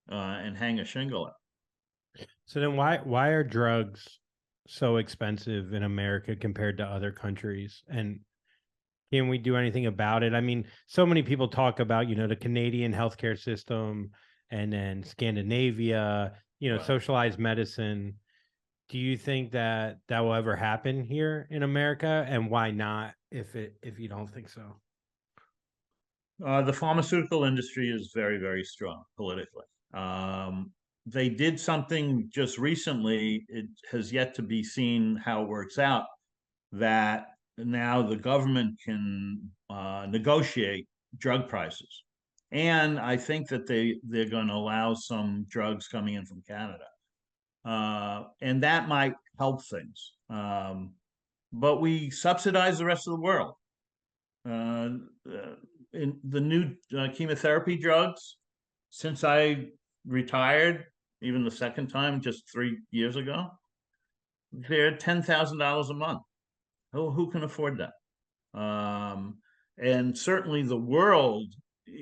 and hang a shingle up. So then why are drugs so expensive in America compared to other countries? And can we do anything about it? I mean, so many people talk about, the Canadian healthcare system and then Scandinavia, right. Socialized medicine. Do you think that will ever happen here in America? And why not, if you don't think so? The pharmaceutical industry is very, very strong politically. They did something just recently. It has yet to be seen how it works out, that now the government can negotiate drug prices. And I think that they're going to allow some drugs coming in from Canada. And that might help things. But we subsidize the rest of the world. In the new chemotherapy drugs, since I retired, even the second time, just 3 years ago, they're $10,000 a month. Who can afford that? And certainly the world,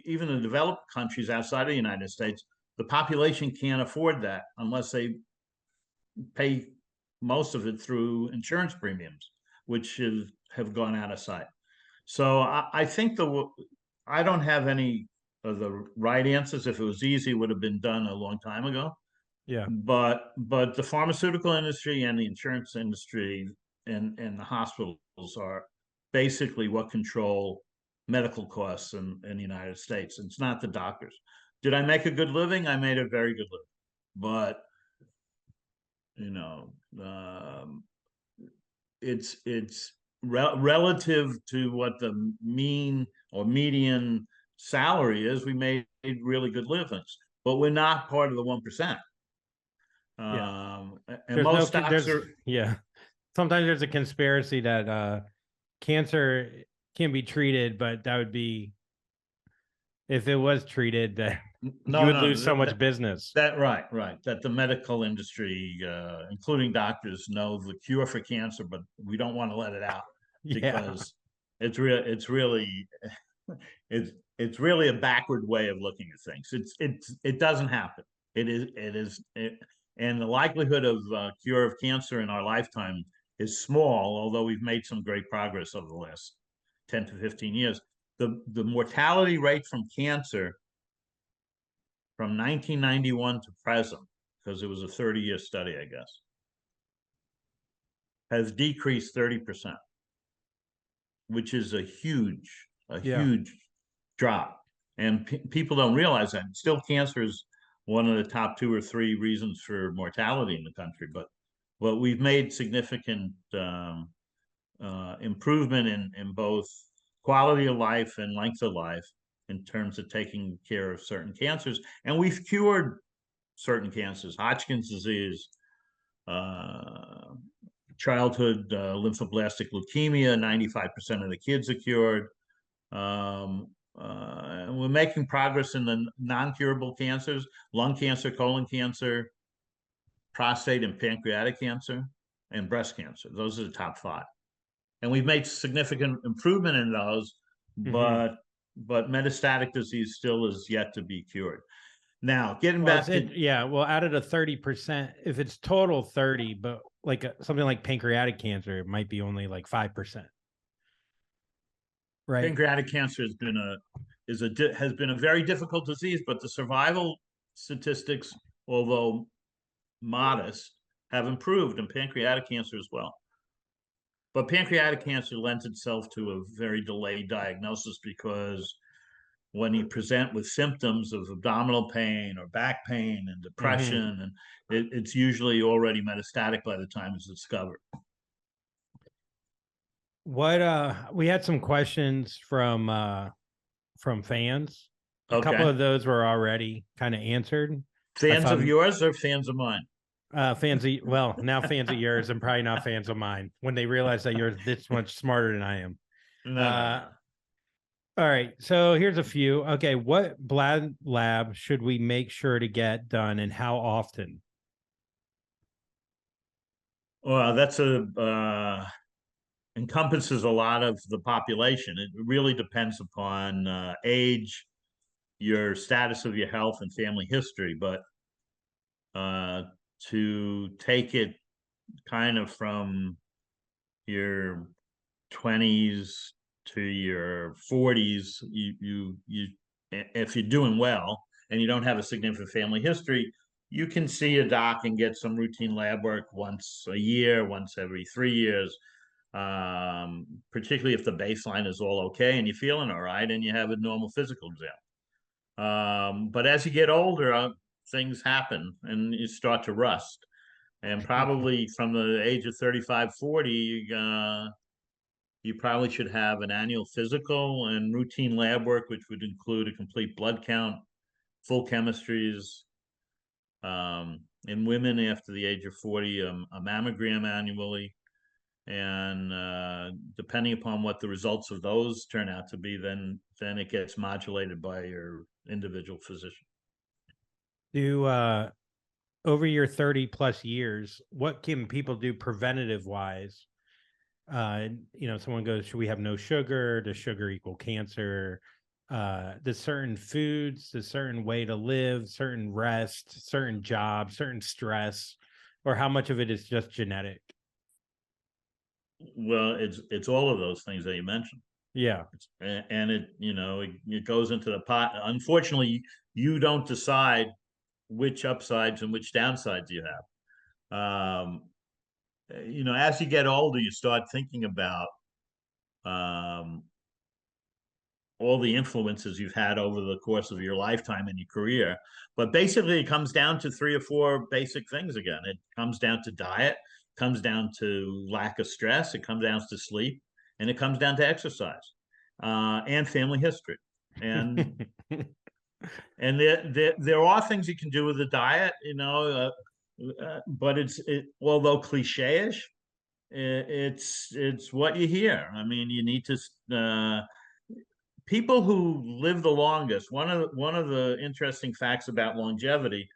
even the developed countries outside of the United States, the population can't afford that unless they pay most of it through insurance premiums, which have gone out of sight. So I think I don't have any of the right answers. If it was easy, it would have been done a long time ago. Yeah. But the pharmaceutical industry and the insurance industry and the hospitals are basically what control medical costs in the United States. It's not the doctors. Did I make a good living? I made a very good living. But it's relative to what the mean or median salary is, we made really good livings, but we're not part of the 1%. And There's most stocks are. Yeah. Sometimes there's a conspiracy that cancer can be treated, but that would be, if it was treated, that you would lose so much business. Right. That the medical industry, including doctors, know the cure for cancer, but we don't want to let it out because it's really a backward way of looking at things. It doesn't happen. And the likelihood of cure of cancer in our lifetime is small, although we've made some great progress over the last 10 to 15 years. The mortality rate from cancer from 1991 to present, because it was a 30-year study, I guess, has decreased 30%, which is a huge drop. And people don't realize that. Still, cancer is one of the top 2 or 3 reasons for mortality in the country, but we've made significant improvement in both quality of life and length of life in terms of taking care of certain cancers. And we've cured certain cancers: Hodgkin's disease, childhood lymphoblastic leukemia. 95% of the kids are cured. We're making progress in the non-curable cancers: lung cancer, colon cancer, prostate and pancreatic cancer, and breast cancer. Those are the top 5. And we've made significant improvement in those, but metastatic disease still is yet to be cured. Now, getting back to out of the 30%, if it's total 30, but like something like pancreatic cancer, it might be only like 5%. Right. Pancreatic cancer has been a very difficult disease, but the survival statistics, although modest, have improved in pancreatic cancer as well. But pancreatic cancer lends itself to a very delayed diagnosis, because when you present with symptoms of abdominal pain or back pain and depression, and it's usually already metastatic by the time it's discovered. We had some questions from fans. A couple of those were already kind of answered. Fans of yours or fans of mine? Now fans of yours, and probably not fans of mine, when they realize that you're this much smarter than I am. No. All right, so here's a few. Okay, what blood lab should we make sure to get done, and how often? Well, that's encompasses a lot of the population. It really depends upon age, your status of your health, and family history. But to take it kind of from your 20s to your 40s, you if you're doing well and you don't have a significant family history, you can see a doc and get some routine lab work once a year, once every 3 years, particularly if the baseline is all okay and you're feeling all right and you have a normal physical exam. But as you get older, things happen and you start to rust. And probably from the age of 35, 40, you probably should have an annual physical and routine lab work, which would include a complete blood count, full chemistries. In women after the age of 40, a mammogram annually. And depending upon what the results of those turn out to be, then it gets modulated by your individual physician. Over your 30 plus years, what can people do preventative wise? Someone goes, should we have no sugar? Does sugar equal cancer? Does certain foods, the certain way to live, certain rest, certain jobs, certain stress, or how much of it is just genetic? Well, it's all of those things that you mentioned. Yeah. And it goes into the pot. Unfortunately, you don't decide which upsides and which downsides you have. As you get older, you start thinking about all the influences you've had over the course of your lifetime and your career. But basically, it comes down to 3 or 4 basic things again. It comes down to diet, comes down to lack of stress, it comes down to sleep, and it comes down to exercise and family history. And and there are things you can do with the diet, but although cliche-ish, it's what you hear. I mean, you need to people who live the longest. One of the interesting facts about longevity: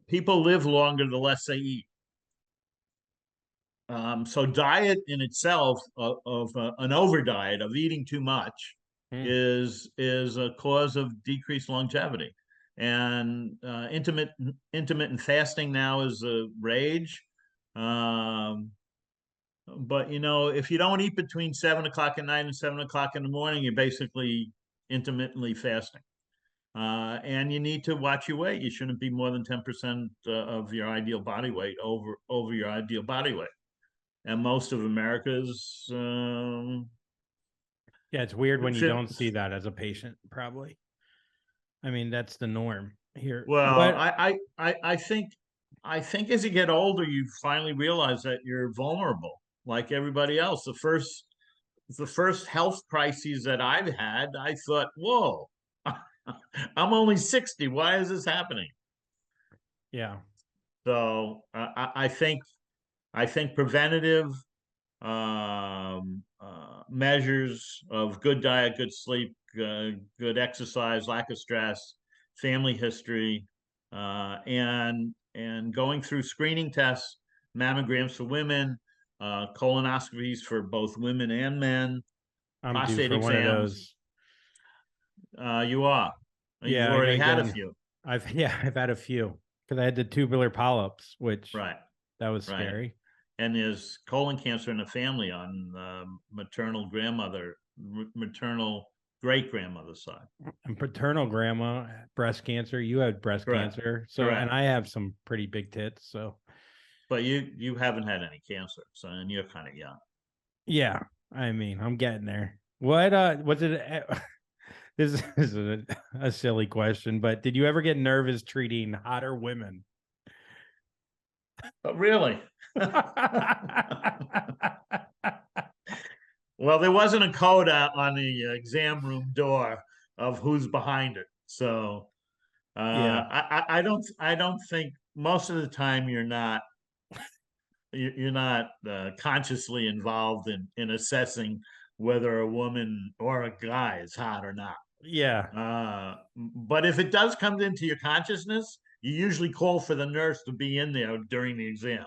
people live longer the less they eat. So diet in itself, of an over diet, of eating too much, is a cause of decreased longevity. And intermittent fasting now is a rage. But if you don't eat between 7 o'clock at night and 7 o'clock in the morning, you're basically intermittently fasting. And you need to watch your weight. You shouldn't be more than 10% of your ideal body weight over your ideal body weight. And most of America's it's weird when you don't see that as a patient, probably. I mean, that's the norm here. Well, I think as you get older, you finally realize that you're vulnerable, like everybody else. The first health crises that I've had, I thought, whoa, I'm only 60. Why is this happening? Yeah. So I think preventative measures of good diet, good sleep, good exercise, lack of stress, family history, and going through screening tests, mammograms for women, colonoscopies for both women and men, I'm prostate due for exams. One of those. You are. Yeah, you've already had a few. I've had a few because I had the tubular polyps, which that was scary. Right. And there's colon cancer in the family on maternal great grandmother's side. And paternal grandma, breast cancer. You had breast cancer, so and I have some pretty big tits. So, but you haven't had any cancer, so and you're kind of young. Yeah, I mean, I'm getting there. What was it? This is a silly question, but did you ever get nervous treating hotter women? Really? Well, there wasn't a code out on the exam room door of who's behind it, so I don't think most of the time you're not consciously involved in assessing whether a woman or a guy is hot or not. Yeah. But if it does come into your consciousness, you usually call for the nurse to be in there during the exam.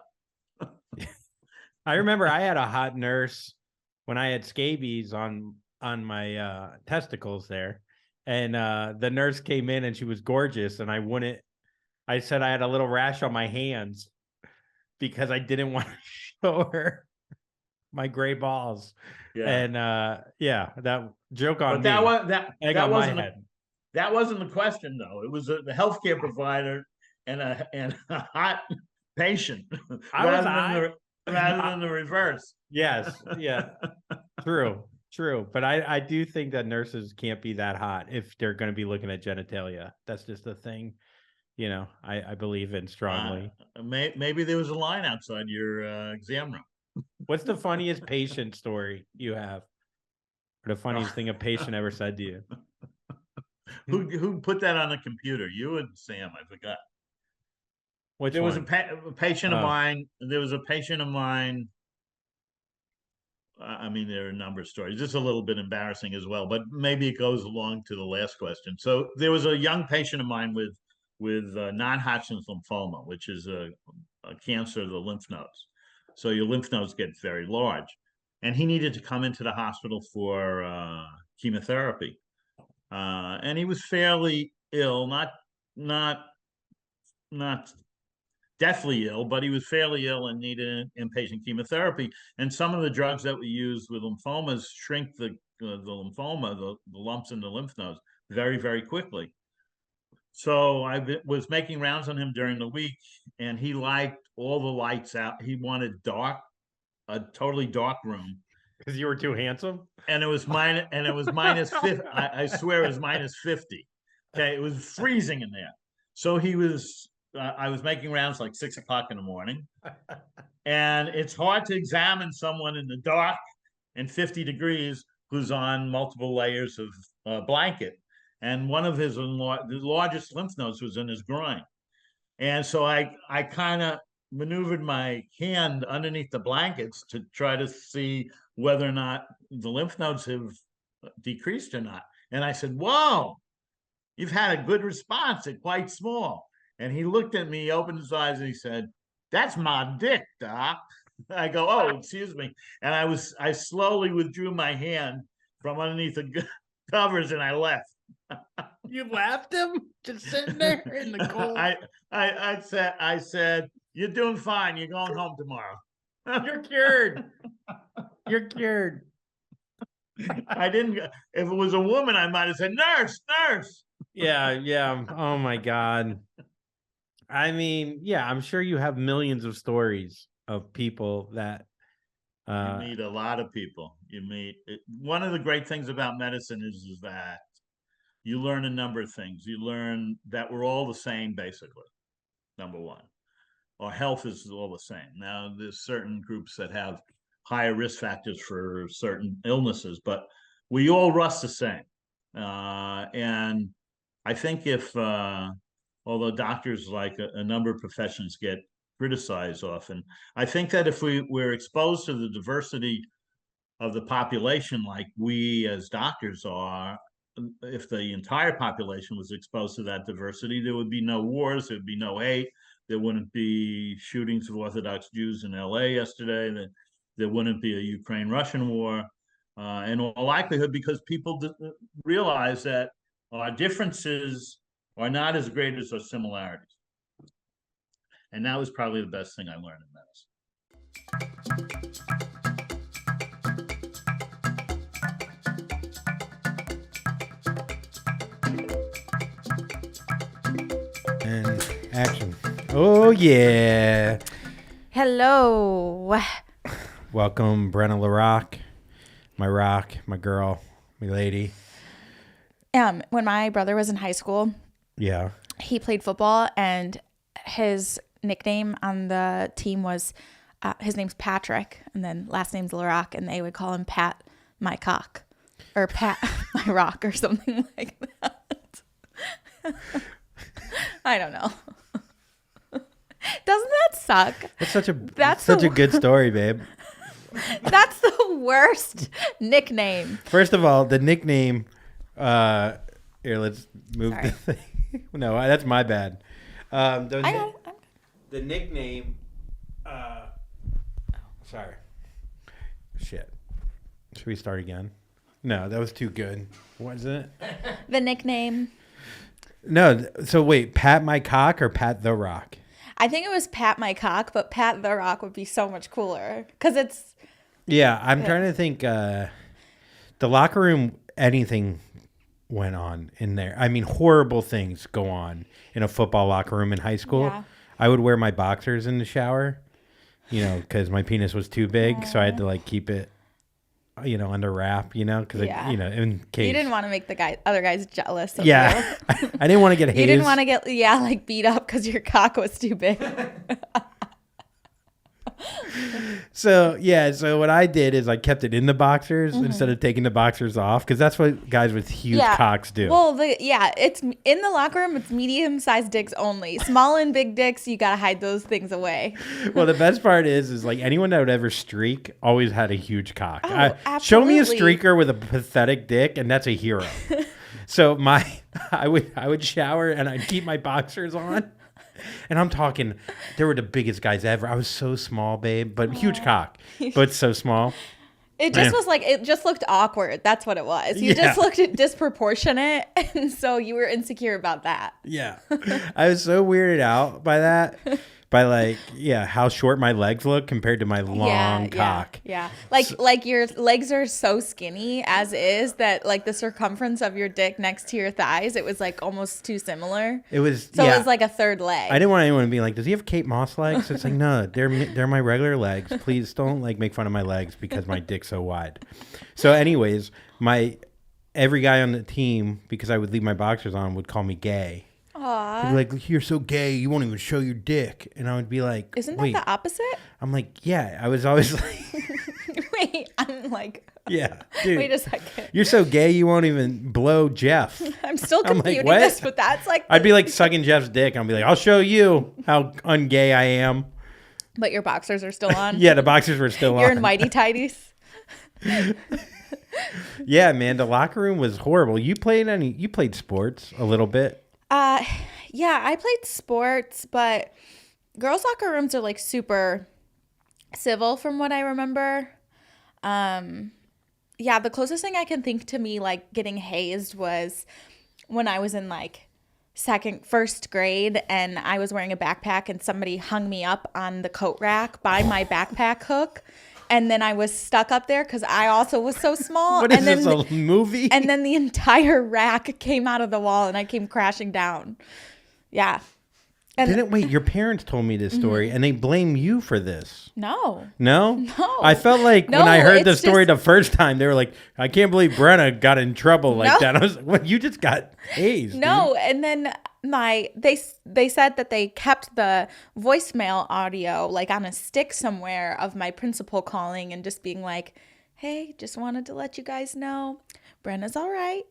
I remember I had a hot nurse when I had scabies on my testicles there, and the nurse came in and she was gorgeous, and I said I had a little rash on my hands because I didn't want to show her my gray balls. Yeah. And that joke on me. That wasn't the question, though. It was the healthcare provider and a hot patient rather than the reverse. Yes. Yeah. True. But I do think that nurses can't be that hot if they're going to be looking at genitalia. That's just the thing, I believe in strongly. Maybe there was a line outside your exam room. What's the funniest patient story you have? Or the funniest thing a patient ever said to you? Who put that on the computer? You and Sam, I forgot. There was a patient of mine. There was a patient of mine. I mean, there are a number of stories. Just a little bit embarrassing as well, but maybe it goes along to the last question. So there was a young patient of mine with non-Hodgkin's lymphoma, which is a cancer of the lymph nodes. So your lymph nodes get very large, and he needed to come into the hospital for chemotherapy. And he was fairly ill, not deathly ill, but he was fairly ill and needed inpatient chemotherapy. And some of the drugs that we use with lymphomas shrink the lymphoma, the lumps in the lymph nodes, very, very quickly. So I was making rounds on him during the week, and he liked all the lights out. He wanted a totally dark room. Because you were too handsome? And it was minus 50. I swear it was minus 50. Okay, it was freezing in there. So I was making rounds like 6 o'clock in the morning. And it's hard to examine someone in the dark and 50 degrees who's on multiple layers of blanket. And one of his the largest lymph nodes was in his groin. And so I kind of maneuvered my hand underneath the blankets to try to see whether or not the lymph nodes have decreased or not. And I said, "Whoa, you've had a good response. They're quite small." And he looked at me, opened his eyes, and he said, "That's my dick, Doc." I go, "Oh, excuse me." And I slowly withdrew my hand from underneath the covers and I left. You left him just sitting there in the cold. I said, "You're doing fine. You're going home tomorrow." You're cured. You're cured. I didn't. If it was a woman, I might have said, "Nurse, nurse." Yeah. Oh my God. I mean, yeah, I'm sure you have millions of stories of people that You meet a lot of people. One of the great things about medicine is that you learn a number of things. You learn that we're all the same, basically. Number one, our health is all the same. Now, there's certain groups that have higher risk factors for certain illnesses, but we all rust the same. And I think although doctors, like a number of professions, get criticized often, I think that if we're exposed to the diversity of the population like we as doctors are, if the entire population was exposed to that diversity, there would be no wars, there would be no hate, there wouldn't be shootings of Orthodox Jews in LA yesterday, there wouldn't be a Ukraine-Russian war, in all likelihood, because people realize that our differences are not as great as our similarities. And that was probably the best thing I learned in medicine. and action. Oh yeah. Hello. Welcome, Brenna LaRock, my rock, my girl, my lady. When my brother was in high school, Yeah. he played football, and his nickname on the team was, his name's Patrick, and then last name's LaRock, and they would call him Pat my cock, or Pat my rock, or something like that. I don't know. Doesn't that suck? That's such a good story, babe. That's the worst nickname. First of all, the nickname. Here, let's move Sorry. the thing. No, that's my bad. The nickname. Sorry. Shit. Should we start again? No, that was too good. Wasn't it? The nickname. No. So wait, Pat my cock or Pat the Rock? I think it was Pat my cock, but Pat the Rock would be so much cooler because it's. Yeah, I'm trying to think. The locker room, anything went on in there. I mean, horrible things go on in a football locker room in high school. Yeah. I would wear my boxers in the shower, because my penis was too big, so I had to like keep it, under wrap, because in case. You didn't want to make the other guys jealous. Of Yeah, you. I didn't want to get hazed. You didn't want to get beat up because your cock was too big. So what I did is I kept it in the boxers instead of taking the boxers off, because that's what guys with huge cocks do. Well, it's in the locker room. It's medium-sized dicks only. Small and big dicks, you gotta hide those things away. Well, the best part is like anyone that would ever streak always had a huge cock. Oh, show me a absolutely. streaker with a pathetic dick, and that's a hero. So I would shower and I'd keep my boxers on. And I'm talking, they were the biggest guys ever. I was so small, babe, but huge cock, but so small. It just was like, it just looked awkward. That's what it was. You just looked disproportionate, and so you were insecure about that. Yeah. I was so weirded out by that. By how short my legs look compared to my long cock. Yeah. Like your legs are so skinny as is that like the circumference of your dick next to your thighs, it was like almost too similar. It was It was like a third leg. I didn't want anyone to be like, does he have Kate Moss legs? It's like, no, they're my regular legs. Please don't make fun of my legs because my dick's so wide. So anyways, every guy on the team, because I would leave my boxers on, would call me gay. Aww. They'd be like, you're so gay, you won't even show your dick. And I would be like, Isn't that wait. the opposite? I'm like, yeah. I was always like, Wait, I'm like, Yeah, dude. wait a second. You're so gay you won't even blow Jeff. I'm still I'm like, computing what? this, but that's like. I'd be like sucking Jeff's dick. I'd be like, I'll show you how ungay I am. But your boxers are still on. Yeah, the boxers were still You're on. in whitey tighties. Yeah, man, the locker room was horrible. You played sports a little bit. Yeah, I played sports, but girls' locker rooms are like super civil from what I remember. Yeah, the closest thing I can think to me like getting hazed was when I was in like first grade and I was wearing a backpack and somebody hung me up on the coat rack by my backpack hook. And then I was stuck up there because I also was so small. What is this, a movie? And then the entire rack came out of the wall and I came crashing down. Yeah. And Wait, your parents told me this story and they blame you for this. No. No? No. I felt like No, when I heard the it's story just- the first time, they were like, I can't believe Brenna got in trouble like No. that. I was like, well, you just got hazed. No, and then they said that they kept the voicemail audio like on a stick somewhere of my principal calling and just being like, "Hey, just wanted to let you guys know, Brenna's all right.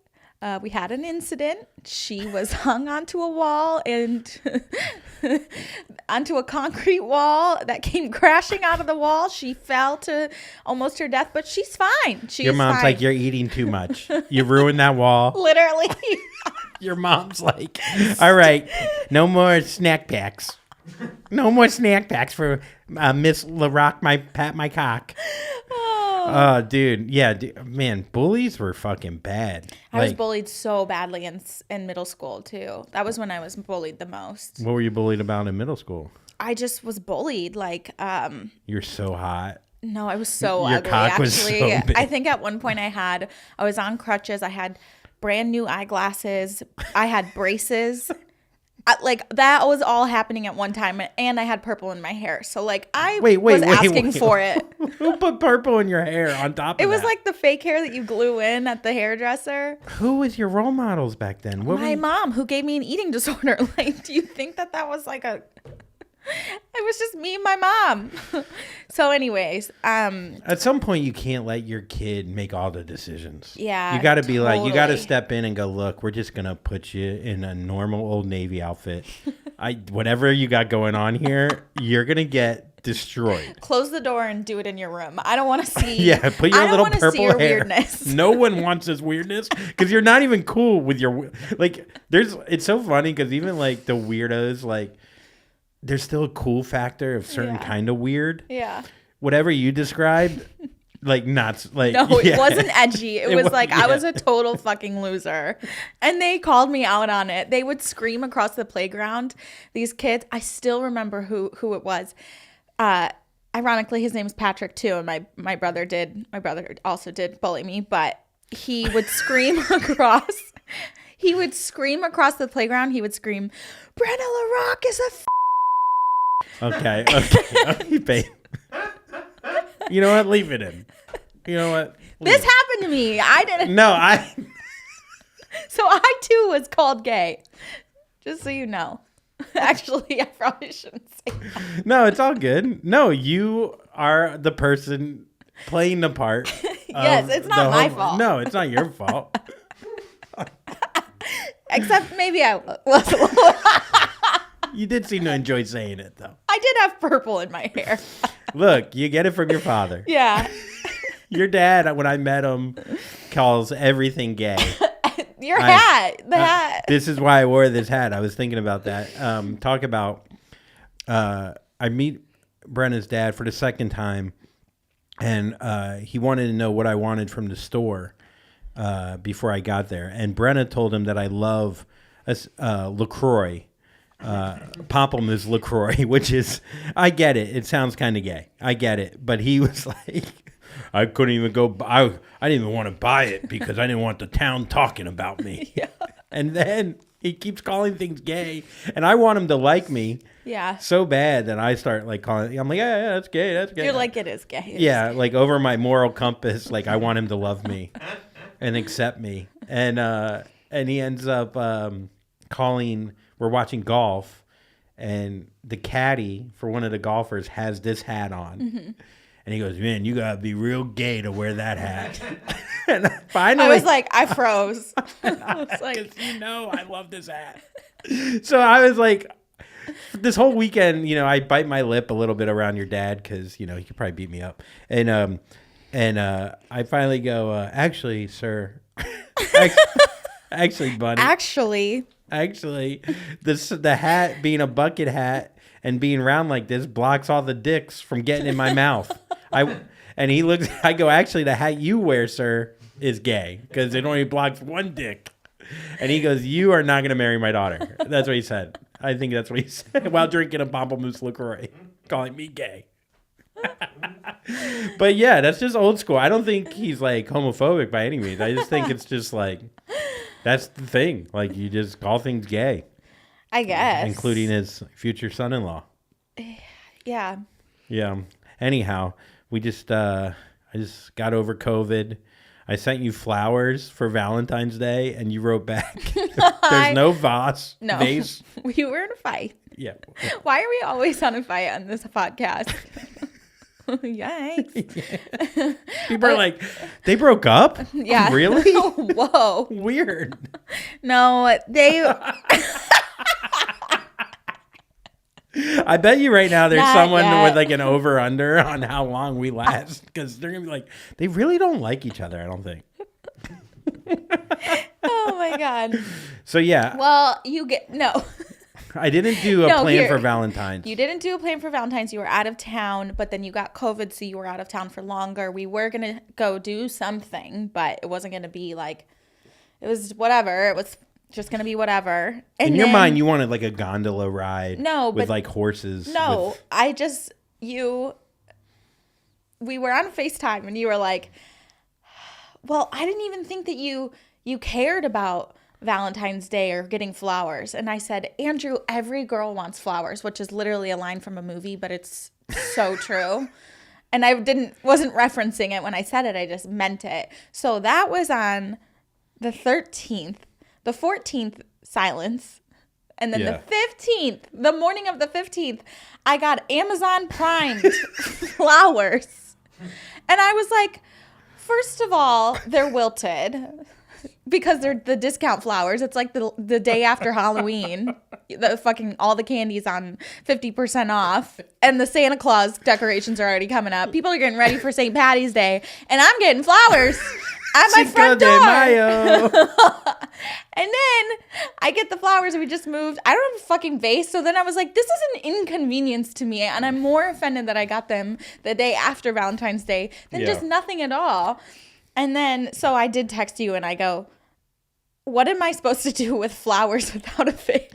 We had an incident. She was hung onto a wall and onto a concrete wall that came crashing out of the wall. She fell to almost her death, but she's fine. She's Your mom's fine." like, you're eating too much. You ruined that wall. Literally. Your mom's like, all right, no more snack packs. No more snack packs for Miss LaRock, pat my cock. Oh, dude. Yeah, man, bullies were fucking bad. I was bullied so badly in middle school, too. That was when I was bullied the most. What were you bullied about in middle school? I just was bullied. Like, You're so hot. no, I was so Your ugly, cock was actually. so big. I think at one point I was on crutches. I had brand new eyeglasses. I had braces. Like, that was all happening at one time. And I had purple in my hair. So, like, I was asking for it. Who put purple in your hair on top of It was that? like the fake hair that you glue in at the hairdresser. Who was your role models back then? What were My you- mom, who gave me an eating disorder. Like, do you think that was like a... It was just me and my mom. So anyways, At some point, you can't let your kid make all the decisions. Yeah, You got to be like, you got to totally. step in and go, look, we're just going to put you in a normal Old Navy outfit. Whatever you got going on here, you're going to get destroyed. close the door and do it in your room. I don't want to see. Yeah, put your I don't little wanna purple see your hair. weirdness. No one wants this weirdness because you're not even cool with your like. It's so funny because even like the weirdos, like there's still a cool factor of certain Yeah. kind of weird. Yeah. Whatever you described, like not like No, it yeah. wasn't edgy. It was like I yeah. was a total fucking loser. And they called me out on it. They would scream across the playground. These kids, I still remember who it was. Ironically, his name's Patrick too, and my brother also did bully me, but he would scream across the playground. He would scream, "Brenna LaRock is a Okay, babe. You know what? Leave it in. You know what? Leave This it. happened to me. I didn't. No, I. So I too was called gay. Just so you know. Actually, I probably shouldn't say that. No, it's all good. No, you are the person playing the part. Yes, of it's not my the fault. No, it's not your fault. Except maybe I was a little. You did seem to enjoy saying it, though. I did have purple in my hair. Look, you get it from your father. Yeah. Your dad, when I met him, calls everything gay. Your hat. The hat. This is why I wore this hat. I was thinking about that. Talk about, I meet Brenna's dad for the second time, and he wanted to know what I wanted from the store before I got there. And Brenna told him that I love LaCroix. Pamplemousse LaCroix, which is, I get it. It sounds kind of gay. I get it. But he was like, I couldn't even go, I didn't even want to buy it because I didn't want the town talking about me. Yeah. And then he keeps calling things gay. And I want him to like me Yeah. so bad that I start like calling, I'm like, yeah, that's gay. That's gay. You're like, it is gay. Yeah, like over my moral compass, like I want him to love me and accept me. And he ends up calling, we're watching golf, and the caddy for one of the golfers has this hat on. Mm-hmm. And he goes, man, you gotta be real gay to wear that hat. And finally, I was like, I froze. I was like, I love this hat. So I was like, this whole weekend, I bite my lip a little bit around your dad because he could probably beat me up. And I finally go, actually, sir, actually, buddy, actually, the hat being a bucket hat and being round like this blocks all the dicks from getting in my mouth. And he looks. I go, actually, the hat you wear, sir, is gay because it only blocks one dick. And he goes, you are not going to marry my daughter. That's what he said. I think that's what he said while drinking a Pamplemousse LaCroix, calling me gay. But yeah, that's just old school. I don't think he's like homophobic by any means. I just think it's just like that's the thing. Like you just call things gay. I guess, including his future son-in-law. Yeah. Yeah. Anyhow, I just got over COVID. I sent you flowers for Valentine's Day, and you wrote back, "There's no vase." We were in a fight. Yeah. Why are we always on a fight on this podcast? Yikes. People are like, they broke up? Yeah. Really? Whoa. Weird. No, they... I bet you right now there's Not someone yet. with like an over-under on how long we last because they're going to be like, they really don't like each other, I don't think. Oh, my God. So, yeah. Well, no. I didn't do a plan for Valentine's. You didn't do a plan for Valentine's. You were out of town, but then you got COVID, so you were out of town for longer. We were going to go do something, but it wasn't going to be like, it was whatever. It was just going to be whatever. And in your mind, you wanted like a gondola ride with like horses. No, we were on FaceTime and you were like, well, I didn't even think that you cared about Valentine's Day or getting flowers. And I said, Andrew, every girl wants flowers, which is literally a line from a movie, but it's so true. And I wasn't referencing it when I said it. I just meant it. So that was on the 13th. The 14th, silence. And then the 15th, the morning of the 15th, I got Amazon Primed flowers. And I was like, first of all, they're wilted because they're the discount flowers. It's like the day after Halloween. All the candy's on 50% off. And the Santa Claus decorations are already coming up. People are getting ready for St. Patty's Day. And I'm getting flowers at my front door. And then I get the flowers and we just moved. I don't have a fucking vase. So then I was like, this is an inconvenience to me. And I'm more offended that I got them the day after Valentine's Day than just nothing at all. And then, so I did text you and I go, what am I supposed to do with flowers without a vase?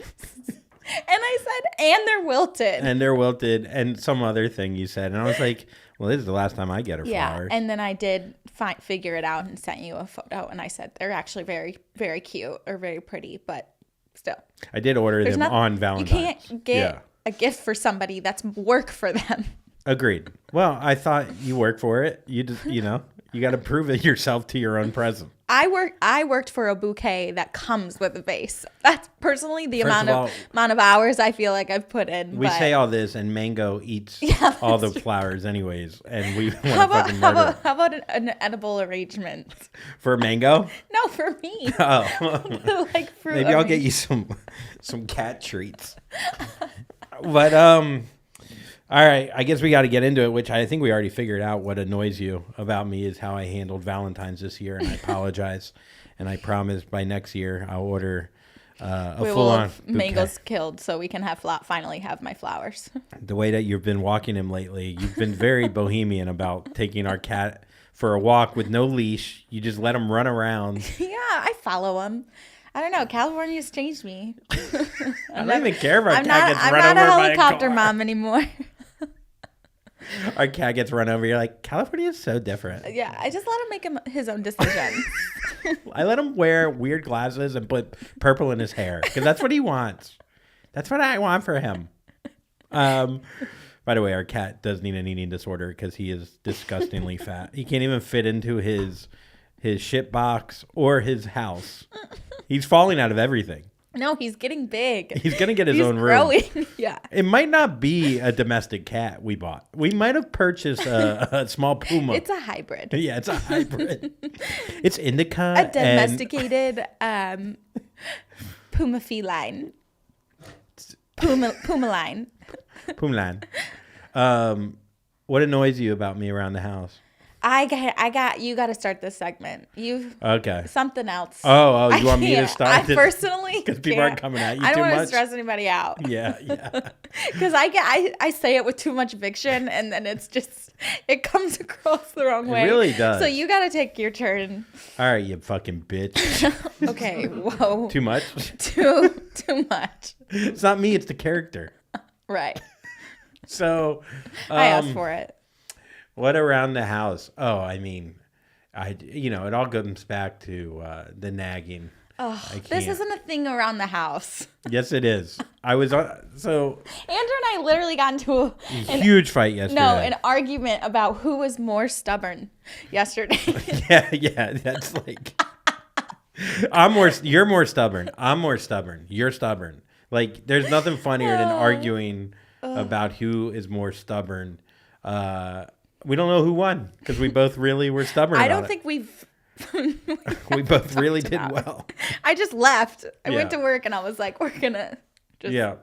And I said, and they're wilted. And they're wilted and some other thing you said. And I was like, well, this is the last time I get her flowers. And then I did figure it out and sent you a photo. And I said, they're actually very, very cute or very pretty, but still. I did order them on Valentine's. You can't get a gift for somebody that's work for them. Agreed. Well, I thought you worked for it. You just, you got to prove it yourself to your own present. I worked for a bouquet that comes with a vase. That's personally the amount of hours I feel like I've put in. We say all this, and Mango eats all the flowers anyways, and we want to fucking murder. How about an edible arrangement for Mango? No, for me. Oh, like fruit. Maybe I'll get you some cat treats. But all right, I guess we got to get into it, which I think we already figured out what annoys you about me is how I handled Valentine's this year, and I apologize. And I promise by next year I'll order a full-on bouquet. Mango's killed, so we can finally have my flowers. The way that you've been walking him lately, you've been very bohemian about taking our cat for a walk with no leash. You just let him run around. Yeah, I follow him. I don't know. California's changed me. I don't even care if our cat gets run over by a car. I'm not a helicopter mom anymore. Our cat gets run over. You're like, California is so different. Yeah, I just let him make his own decisions. I let him wear weird glasses and put purple in his hair because that's what he wants. That's what I want for him. By the way, our cat does need an eating disorder because he is disgustingly fat. He can't even fit into his shit box or his house. He's falling out of everything. No, he's getting big. He's going to get his He's own room. growing. Yeah. It might not be a domestic cat we bought. We might have purchased a small puma. It's a hybrid. Yeah, it's a hybrid. It's indica. A domesticated puma feline. Puma line. Pumalan. What annoys you about me around the house? You got to start this segment. Okay. Something else. Oh, you want me to start I this? personally Because people aren't coming at you I too don't want to much? stress anybody out. Yeah. Because I say it with too much fiction, and then it comes across the wrong way. It really does. So you got to take your turn. All right, you fucking bitch. Okay. Whoa. Too much? Too much. It's not me, it's the character. Right. So I asked for it. what around the house? Oh, I mean, it all comes back to the nagging. Oh, this isn't a thing around the house. Yes, it is. I was Andrew and I literally got into a huge fight yesterday. an argument about who was more stubborn yesterday. Yeah, that's like you're more stubborn. I'm more stubborn. You're stubborn. Like there's nothing funnier than arguing about who is more stubborn. We don't know who won because we both really were stubborn. I don't think we've. We both really did well. I just left. I Yeah. went to work and I was like, we're gonna just. Yeah.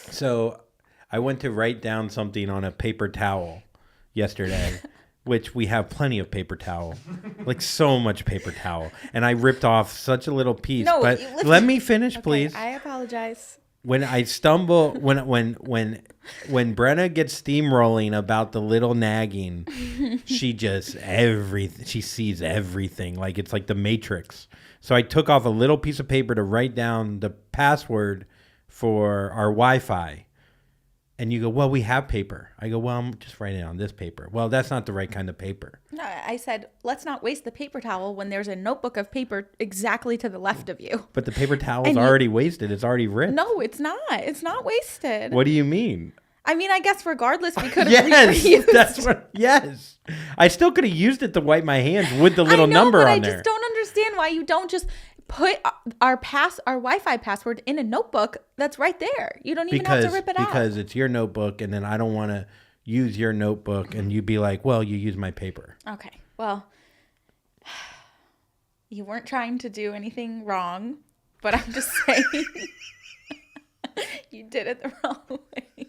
So I went to write down something on a paper towel yesterday, which we have plenty of paper towel, like so much paper towel. And I ripped off such a little piece. No, but you lifted- let me finish, Okay, please. I apologize. When I stumble, when Brenna gets steamrolling about the little nagging, she sees everything. Like it's like the Matrix. So I took off a little piece of paper to write down the password for our Wi-Fi. And you go, well, we have paper. I go, well, I'm just writing it on this paper. Well, that's not the right kind of paper. No, I said, let's not waste the paper towel when there's a notebook of paper exactly to the left of you. But the paper towel's And already wasted. It's already ripped. No, it's not. It's not wasted. What do you mean? I mean, I guess regardless, we could have Yes, reused. that's what. Yes, I still could have used it to wipe my hands with the little number but on I there. just don't understand why you don't just put our Wi-Fi password in a notebook that's right there. You don't even have to rip it out. Because it's your notebook, and then I don't want to use your notebook, and you'd be like, "Well, you use my paper." Okay. Well, you weren't trying to do anything wrong, but I'm just saying you did it the wrong way.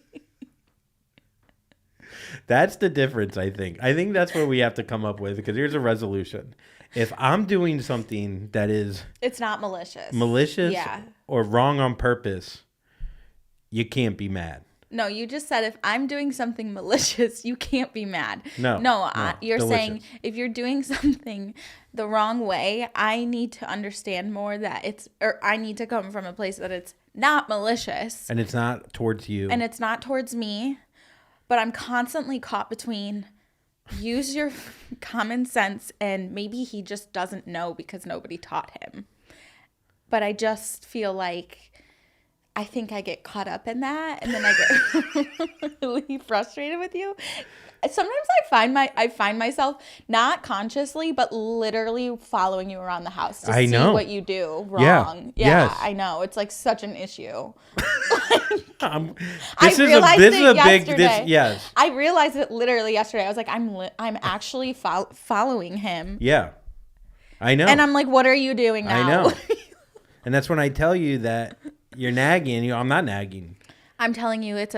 That's the difference, I think. I think that's what we have to come up with, because here's a resolution. If I'm doing something that is It's not malicious. malicious or wrong on purpose, you can't be mad. No, you just said if I'm doing something malicious, you can't be mad. No, You're delicious. saying if you're doing something the wrong way, I need to understand more that I need to come from a place that it's not malicious. And it's not towards you. And it's not towards me, but I'm constantly caught between use your common sense and maybe he just doesn't know because nobody taught him. But I just feel like I think I get caught up in that and then I get really frustrated with you. Sometimes I find myself not consciously but literally following you around the house to see what you do wrong. Yeah, Yes. I know. It's like such an issue. This is a big yes. I realized it literally yesterday. I was like, I'm actually following him. Yeah. I know. And I'm like, what are you doing now? I know. And that's when I tell you that you're nagging. I'm not nagging. I'm telling you, it's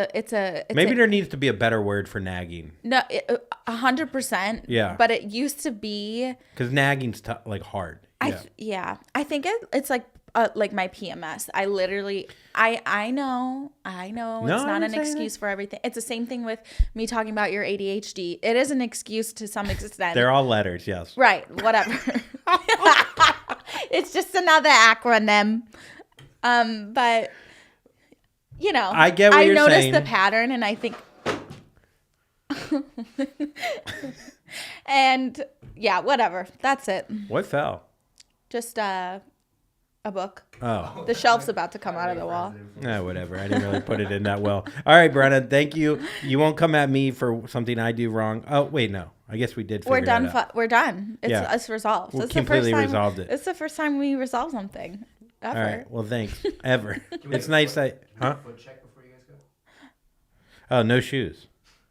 Maybe there needs to be a better word for nagging. No, 100%. Yeah. But it used to be. Because nagging's hard. Yeah. I think it's like my PMS. I literally, I know it's not an excuse for everything. It's the same thing with me talking about your ADHD. It is an excuse to some extent. They're all letters, yes. Right. Whatever. It's just another acronym. But you know, I get what you're saying. I noticed the pattern, and I think, and yeah, whatever. That's it. What fell? Just a book. Oh. The shelf's about to come out of the wall. Whatever. I didn't really put it in that well. All right, Brenna, thank you. You won't come at me for something I do wrong. Oh, wait, no. I guess we did figure that out. We're done. It's resolved. We it's completely the first time, resolved it. It's the first time we resolve something. ever. All right. Well, thanks. Ever. It's nice that. Huh? Foot check before you guys go. Oh, no shoes.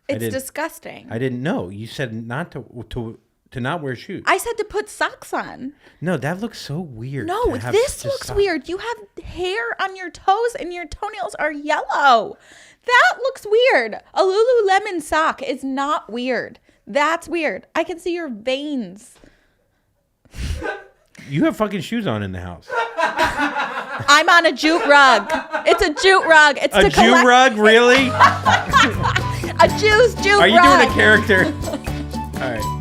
It's disgusting. I didn't know. You said not to not wear shoes. I said to put socks on. No, that looks so weird. No, this looks weird. You have hair on your toes and your toenails are yellow. That looks weird. A Lululemon sock is not weird. That's weird. I can see your veins. You have fucking shoes on in the house. I'm on a jute rug. It's a jute rug. It's A jute rug, really? A Jew's jute rug. Are you doing a character? All right.